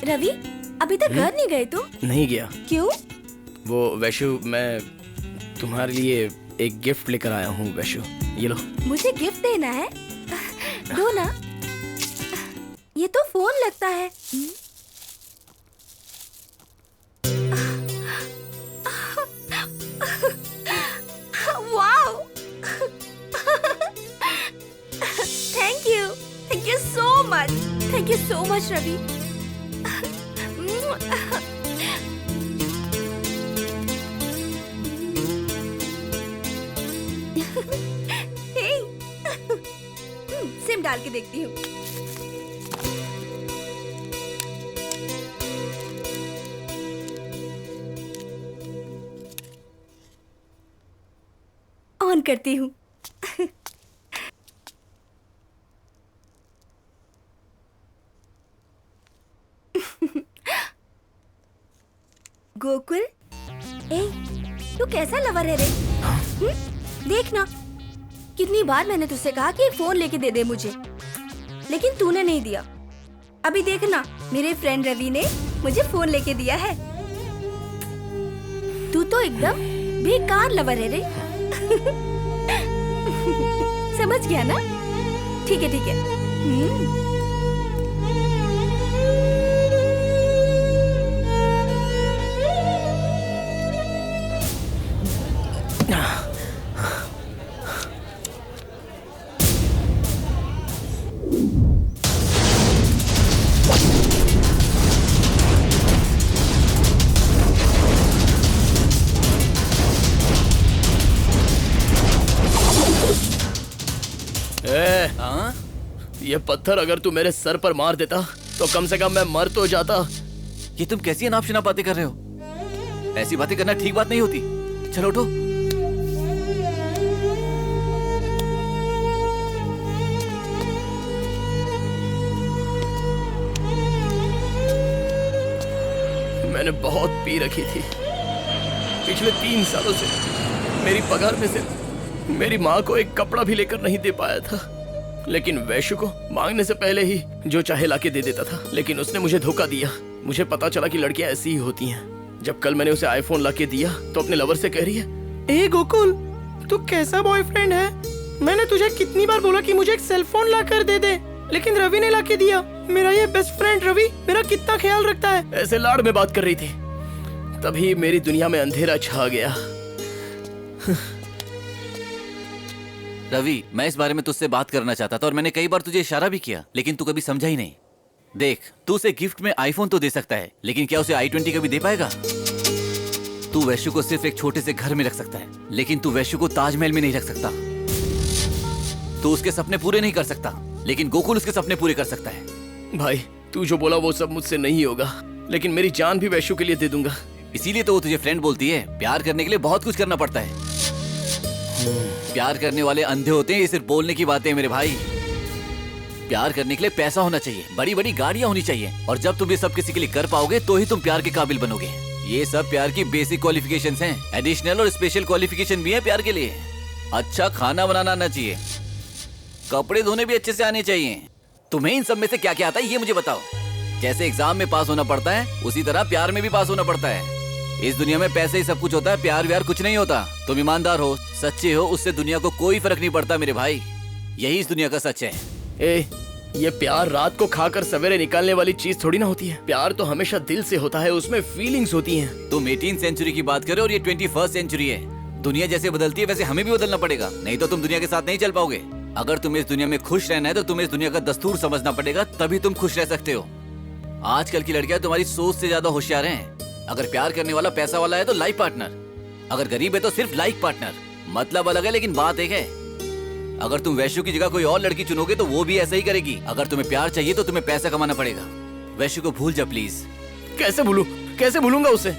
S8: रवि, अभी तक घर नहीं गए तुम?
S1: नहीं गया।
S8: क्यों?
S1: वो वैशु, मैं तुम्हारे लिए एक गिफ्ट लेकर आया हूँ। वैशु, ये लो।
S8: मुझे गिफ्ट देना है? दो ना। ये तो फोन लगता है। Wow! Thank you so much. Thank you so much Ravi. Sim डाल के देखती हूँ। ऑन करती हूँ। गोकुल, ए, तू कैसा लवर है रे? देख ना, कितनी बार मैंने तुझसे कहा कि एक फोन लेके दे दे मुझे, लेकिन तूने नहीं दिया। अभी देखना, मेरे फ्रेंड रवि ने मुझे फोन लेके दिया है। तू तो एकदम बेकार लवर है रे। समझ गया ना? ठीक है, ठीक है।
S18: ये पत्थर अगर तू मेरे सर पर मार देता तो कम से कम मैं मर तो जाता।
S5: ये तुम कैसी अनाप शनाप बातें कर रहे हो? ऐसी बातें करना ठीक बात नहीं होती। चलो उठो।
S18: मैंने बहुत पी रखी थी। पिछले 3 सालों से मेरी पगार में से मेरी माँ को एक कपड़ा भी लेकर नहीं दे पाया था, लेकिन वैश्य को मांगने से पहले ही जो चाहे लाके दे देता था। लेकिन उसने मुझे धोखा दिया। मुझे पता चला कि लड़कियां ऐसी ही होती हैं। जब कल मैंने उसे आईफोन लाके दिया तो अपने लवर से कह रही है, ए गोकुल, तू कैसा बॉयफ्रेंड है? मैंने तुझे कितनी बार बोला कि मुझे एक सेलफोन ला कर दे दे, लेकिन रवि ने लाके दिया। मेरा ये बेस्ट फ्रेंड रवि मेरा कितना ख्याल रखता है। ऐसे लाड़ में बात कर रही थी, तभी मेरी दुनिया में अंधेरा छा गया।
S5: रवि, मैं इस बारे में तुझसे बात करना चाहता था और मैंने कई बार तुझे इशारा भी किया, लेकिन तू कभी समझा ही नहीं। देख, तू उसे गिफ्ट में आईफोन तो दे सकता है, लेकिन क्या उसे i20 कभी दे पाएगा? तू वैश्य को सिर्फ एक छोटे से घर में रख सकता है, लेकिन तू वैश्य को ताजमहल में नहीं रख सकता। तू उसके सपने पूरे नहीं कर सकता, लेकिन गोकुल उसके सपने पूरे कर सकता है।
S18: भाई, तू जो बोला वो सब मुझसे नहीं होगा, लेकिन मेरी जान भी वैश्य के लिए दे दूंगा।
S5: इसीलिए तो वो तुझे फ्रेंड बोलती है। प्यार करने के लिए बहुत कुछ करना पड़ता है। प्यार करने वाले अंधे होते हैं, ये सिर्फ बोलने की बातें हैं मेरे भाई। प्यार करने के लिए पैसा होना चाहिए, बड़ी बड़ी गाड़ियां होनी चाहिए, और जब तुम ये सब किसी के लिए कर पाओगे तो ही तुम प्यार के काबिल बनोगे। ये सब प्यार की बेसिक क्वालिफिकेशंस हैं। एडिशनल और स्पेशल क्वालिफिकेशन भी है प्यार के लिए। अच्छा खाना बनाना आना चाहिए, कपड़े धोने भी अच्छे से आने चाहिए। तुम्हें इन सब में से क्या क्या आता है ये मुझे बताओ। जैसे एग्जाम में पास होना पड़ता है, उसी तरह प्यार में भी पास होना पड़ता है। इस दुनिया में पैसे ही सब कुछ होता है, प्यार व्यार कुछ नहीं होता। तुम ईमानदार हो, सच्चे हो, उससे दुनिया को कोई फर्क नहीं पड़ता मेरे भाई। यही इस दुनिया का सच है।
S18: ये प्यार रात को खाकर सवेरे निकालने वाली चीज थोड़ी ना होती है। प्यार तो हमेशा दिल से होता है, उसमें फीलिंग्स होती हैं।
S5: तुम 18th सेंचुरी की बात करो और ये 21st सेंचुरी है। दुनिया जैसे बदलती है वैसे हमें भी बदलना पड़ेगा, नहीं तो तुम दुनिया के साथ नहीं चल पाओगे। अगर तुम्हें इस दुनिया में खुश रहना है तो तुम्हें इस दुनिया का दस्तूर समझना पड़ेगा, तभी तुम खुश रह सकते हो। आजकल की लड़कियां तुम्हारी सोच से ज्यादा होशियार हैं। अगर प्यार करने वाला पैसा वाला है तो लाइफ पार्टनर, अगर गरीब है तो सिर्फ लाइफ पार्टनर। मतलब अलग है लेकिन बात एक है। अगर तुम वैश्य की जगह कोई और लड़की चुनोगे तो वो भी ऐसा ही करेगी। अगर तुम्हें प्यार चाहिए तो तुम्हें पैसा कमाना पड़ेगा। वैश्य को भूल जा प्लीज।
S18: कैसे भूलूं? कैसे भूलूंगा उसे?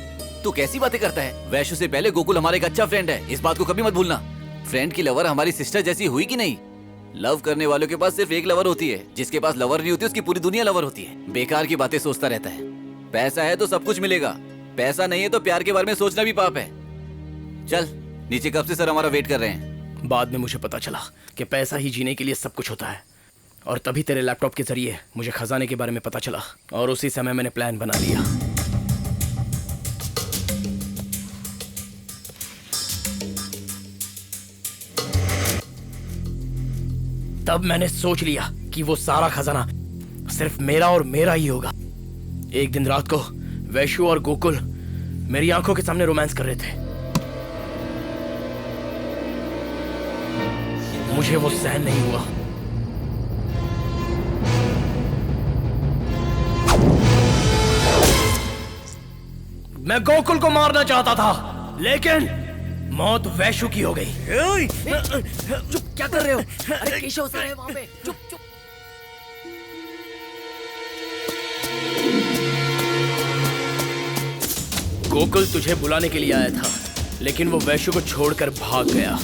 S5: तू कैसी बातें करता है? वैश्य से पहले गोकुल हमारा एक अच्छा फ्रेंड है, इस बात को कभी मत भूलना। फ्रेंड की लवर हमारी सिस्टर जैसी हुई कि नहीं? लव करने वालों के पास सिर्फ एक लवर होती है, जिसके पास लवर नहीं होती उसकी पूरी दुनिया लवर होती है। बेकार की बातें सोचता रहता है। पैसा है तो सब कुछ मिलेगा, पैसा नहीं है तो प्यार के बारे में सोचना भी पाप है। चल नीचे, कब से सर हमारा वेट कर रहे हैं।
S18: बाद में मुझे पता चला कि पैसा ही जीने के लिए सब कुछ होता है, और तभी तेरे लैपटॉप के जरिए मुझे खजाने के बारे में पता चला, और उसी समय मैंने प्लान बना लिया। तब मैंने सोच लिया कि वो सारा खजाना सिर्फ मेरा और मेरा ही होगा। एक दिन रात को वैश्य और गोकुल मेरी आंखों के सामने रोमांस कर रहे थे। मुझे वो सहन नहीं हुआ। मैं गोकुल को मारना चाहता था, लेकिन मौत वैश्य की हो गई।
S3: चुप, क्या कर रहे हो? अरे केशव सर है वहाँ पे। चुप चुप।
S18: गोकुल तुझे बुलाने के लिए आया था, लेकिन वो वैश्य को छोड़कर भाग गया।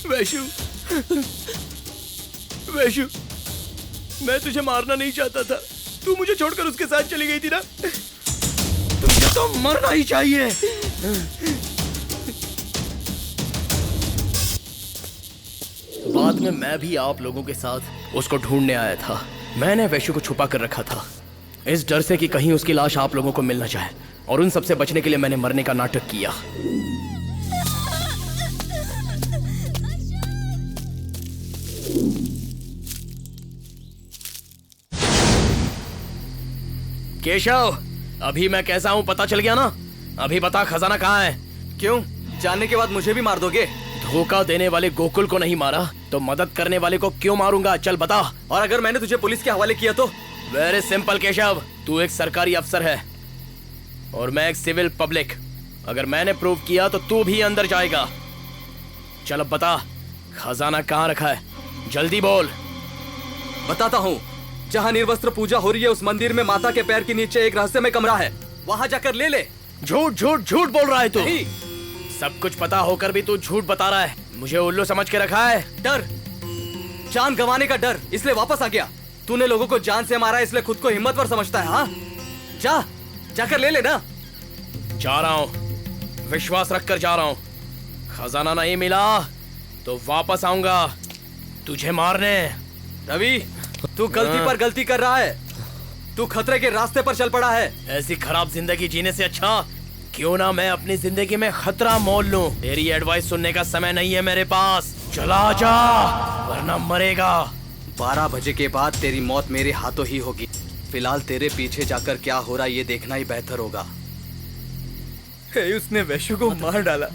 S18: वैश्य, वैश्य, मैं तुझे मारना नहीं चाहता था। तू मुझे छोड़कर उसके साथ चली गई थी ना? तुझे तो मरना ही चाहिए। बाद में मैं भी आप लोगों के साथ उसको ढूंढने आया था। मैंने वैश्य को छुपा कर रखा था, इस डर से कि कहीं उसकी लाश आप लोगों को मिल न जाए, और उन सबसे बचने के लिए मैंने मरने का नाटक किया। केशव, अभी मैं कैसा हूं पता चल गया ना? अभी बता खजाना कहाँ है?
S12: क्यों? जानने के बाद मुझे भी मार दोगे?
S18: धोखा देने वाले गोकुल को नहीं मारा तो मदद करने वाले को क्यों मारूंगा? चल बता।
S12: और अगर मैंने तुझे पुलिस के हवाले किया तो?
S18: वेरी सिंपल केशव, तू एक सरकारी अफसर है और मैं एक सिविल पब्लिक। अगर मैंने प्रूव किया तो तू भी अंदर जाएगा। चल अब बता, खजाना कहाँ रखा है? जल्दी बोल।
S12: बताता हूँ। जहाँ निर्वस्त्र पूजा हो रही है उस मंदिर में माता के पैर के नीचे एक रहस्यमय कमरा है, वहाँ जाकर ले ले।
S18: झूठ झूठ झूठ बोल रहा है तू। सब कुछ पता होकर भी तू झूठ बता रहा है। मुझे उल्लू समझ के रखा है।
S12: डर, जान गंवाने का डर, इसलिए वापस आ गया। तूने लोगों को जान से मारा, इसलिए खुद को हिम्मतवर समझता है। हाँ, जाकर ले लेना।
S18: जा रहा हूँ, विश्वास रखकर जा रहा हूँ। खजाना नहीं मिला तो वापस आऊंगा तुझे मारने।
S12: रवि, तू गलती पर गलती कर रहा है। तू खतरे के रास्ते पर चल पड़ा है।
S18: ऐसी खराब जिंदगी जीने से अच्छा क्यों ना मैं अपनी जिंदगी में खतरा मोल लूं। तेरी एडवाइस सुनने का समय नहीं है मेरे पास। चला जा वरना मरेगा।
S12: 12 बजे के बाद तेरी मौत मेरे हाथों ही होगी। फिलहाल तेरे पीछे जाकर क्या हो रहा है ये देखना ही बेहतर होगा।
S1: उसने वैशु को मार डाला।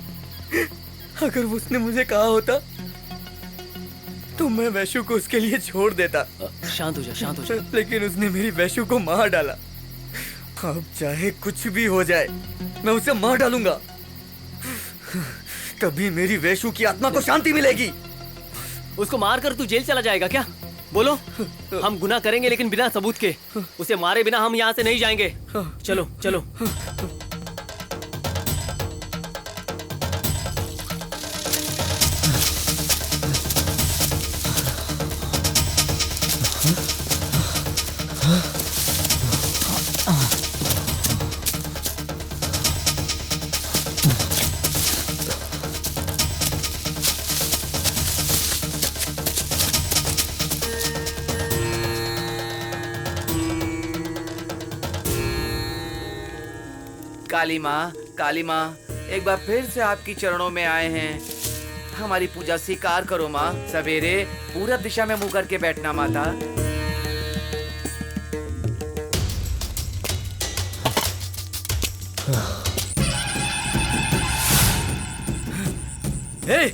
S1: अगर उसने मुझे कहा होता तो मैं वैशु को उसके लिए छोड़ देता।
S3: शांत हो जा, शांत हो जा।
S1: लेकिन उसने मेरी वैशु को मार डाला। अब चाहे कुछ भी हो जाए मैं उसे मार डालूंगा। तभी मेरी वैशु की आत्मा को शांति मिलेगी।
S3: उसको मारकर तू जेल चला जाएगा क्या? बोलो। हम गुनाह करेंगे लेकिन बिना सबूत के। उसे मारे बिना हम यहाँ से नहीं जाएंगे। चलो चलो।
S9: काली माँ, एक बार फिर से आपकी चरणों में आए हैं। हमारी पूजा स्वीकार करो माँ। सवेरे पूरब दिशा में मुंह करके बैठना माता।
S6: हे,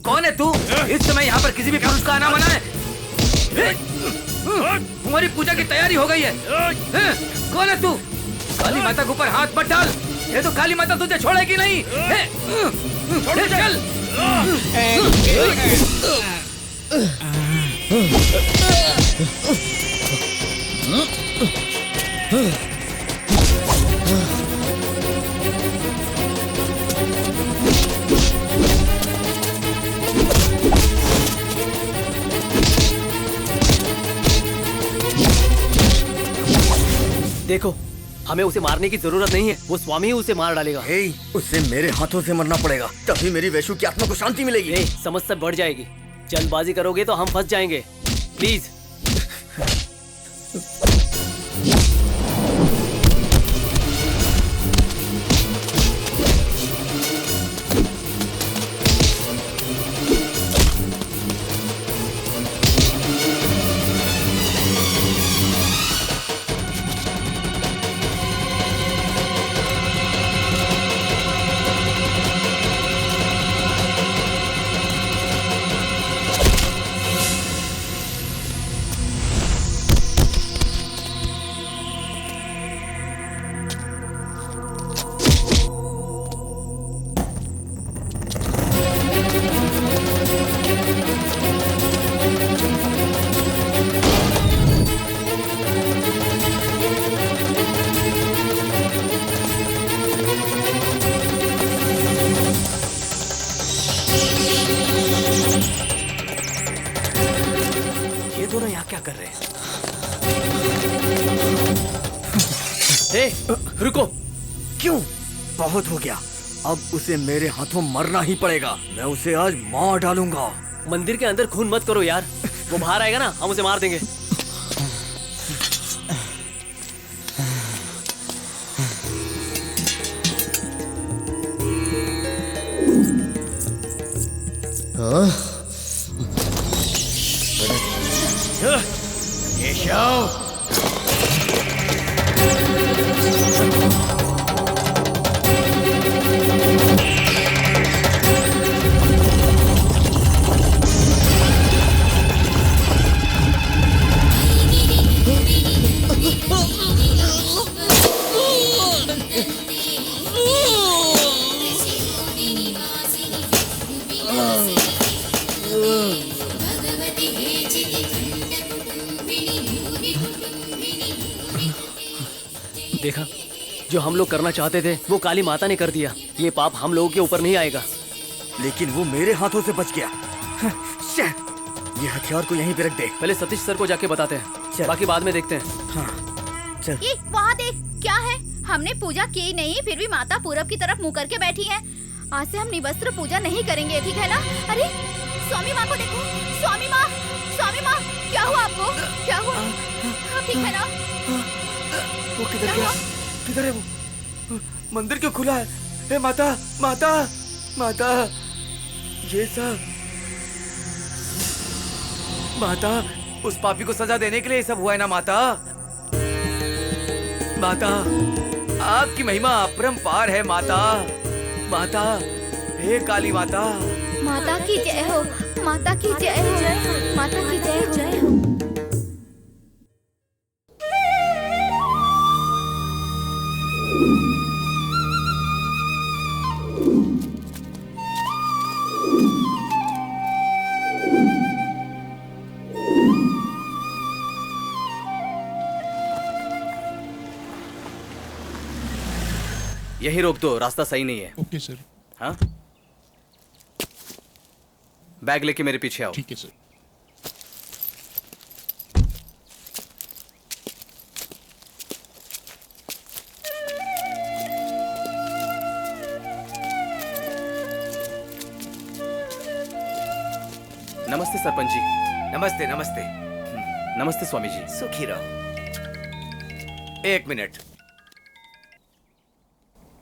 S6: कौन है तू? इस समय यहाँ पर किसी भी पुरुष का आना मना है। हमारी पूजा की तैयारी हो गई है। कौन है तू? काली माता के ऊपर हाथ मत डाल। ये तो काली माता तुझे छोड़ेगी नहीं। चल।
S3: देखो, हमें उसे मारने की जरूरत नहीं है। वो स्वामी ही उसे मार डालेगा।
S1: उससे मेरे हाथों से मरना पड़ेगा, तभी मेरी वैशु की आत्मा को शांति मिलेगी।
S3: समस्या बढ़ जाएगी। जल्दबाजी करोगे तो हम फंस जाएंगे। प्लीज।
S1: रुको। क्यों? बहुत हो गया। अब उसे मेरे हाथों मरना ही पड़ेगा। मैं उसे आज मार डालूंगा।
S3: मंदिर के अंदर खून मत करो यार। वो बाहर आएगा ना, हम उसे मार देंगे।
S18: केशव,
S17: देखा, जो हम लोग करना चाहते थे वो काली माता ने कर दिया। ये पाप हम लोगों के ऊपर नहीं आएगा।
S16: लेकिन वो मेरे हाथों से बच गया। ये हथियार को यहीं पे रख दे।
S17: पहले सतीश सर को जाके बताते हैं, बाकी बाद में देखते हैं।
S16: हाँ चल।
S4: ये वहाँ देख, क्या है? हमने पूजा की नहीं, फिर भी माता पूरब की तरफ मुंह करके बैठी है। आज से हम निवस्त्र पूजा नहीं करेंगे, ठीक है ना? अरे स्वामी माँ को देखो, स्वामी माँ, क्या हुआ आपको? क्या हुआ? आप ठीक है ना?
S9: वो किधर गया? किधर है वो? मंदिर क्यों खुला है? हे माता, माता, माता, ये सब माता, उस पापी को सजा देने के लिए ये सब हुआ है ना माता? माता, आपकी महिमा अपरंपार है माता। माता, हे काली माता।
S4: माता की जय हो, माता की जय हो, माता की जय हो।
S12: यही रोक दो, रास्ता सही नहीं है।
S19: Okay sir.
S12: हाँ, बैग लेके मेरे पीछे आओ।
S19: ठीक है सर।
S12: नमस्ते सरपंच जी।
S9: नमस्ते नमस्ते।
S12: नमस्ते स्वामी जी।
S9: सुखी रहो। एक मिनट।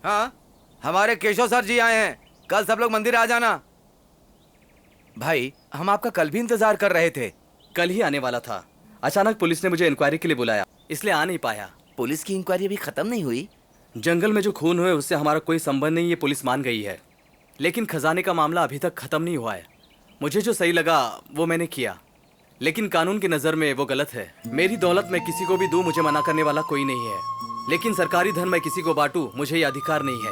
S9: हाँ, हमारे केशव सर जी आए हैं। कल सब लोग मंदिर आ जाना। भाई, हम आपका कल भी इंतजार कर रहे थे।
S12: कल ही आने वाला था, अचानक पुलिस ने मुझे इंक्वायरी के लिए बुलाया, इसलिए आ नहीं पाया।
S9: पुलिस की इंक्वायरी अभी खत्म नहीं हुई?
S12: जंगल में जो खून हुए उससे हमारा कोई संबंध नहीं, ये पुलिस मान गई है। लेकिन खजाने का मामला अभी तक खत्म नहीं हुआ है। मुझे जो सही लगा वो मैंने किया, लेकिन कानून की नजर में वो गलत है। मेरी दौलत मैं किसी को भी दूं, मुझे मना करने वाला कोई नहीं है। लेकिन सरकारी धन मैं किसी को बांटूं, मुझे ये अधिकार नहीं है।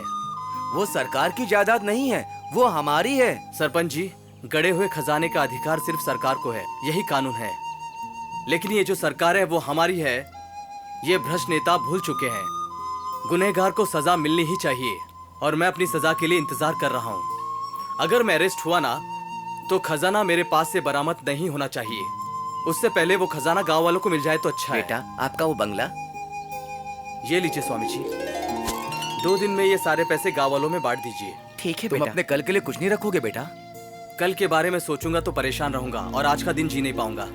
S9: वो सरकार की जायदाद नहीं है, वो हमारी है।
S12: सरपंच जी, गड़े हुए खजाने का अधिकार सिर्फ सरकार को है, यही कानून है। लेकिन ये जो सरकार है वो हमारी है, ये भ्रष्ट नेता भूल चुके हैं। गुनहगार को सजा मिलनी ही चाहिए और मैं अपनी सजा के लिए इंतजार कर रहा हूँ। अगर मैं अरेस्ट हुआ ना तो खजाना मेरे पास से बरामद नहीं होना चाहिए। उससे पहले वो खजाना गांव वालों को मिल जाए तो अच्छा है।
S9: बेटा, आपका वो बंगला
S12: ये लीजिए स्वामी जी, 2 दिन में ये सारे पैसे गांव वालों में बांट दीजिए।
S9: ठीक है। तुम अपने कल के लिए कुछ नहीं रखोगे बेटा?
S12: कल के बारे में सोचूंगा तो परेशान रहूंगा और आज का दिन जी नहीं पाऊंगा।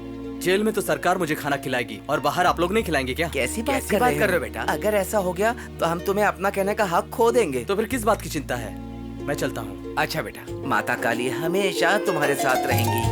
S12: जेल में तो सरकार मुझे खाना खिलाएगी और बाहर आप लोग नहीं खिलाएंगे क्या?
S9: कैसी बात कर रहे हो बेटा? अगर ऐसा हो गया तो हम तुम्हें अपना कहने का हक खो देंगे।
S12: तो फिर किस बात की चिंता है? मैं चलता हूँ।
S9: अच्छा बेटा, माता काली हमेशा तुम्हारे साथ रहेंगी।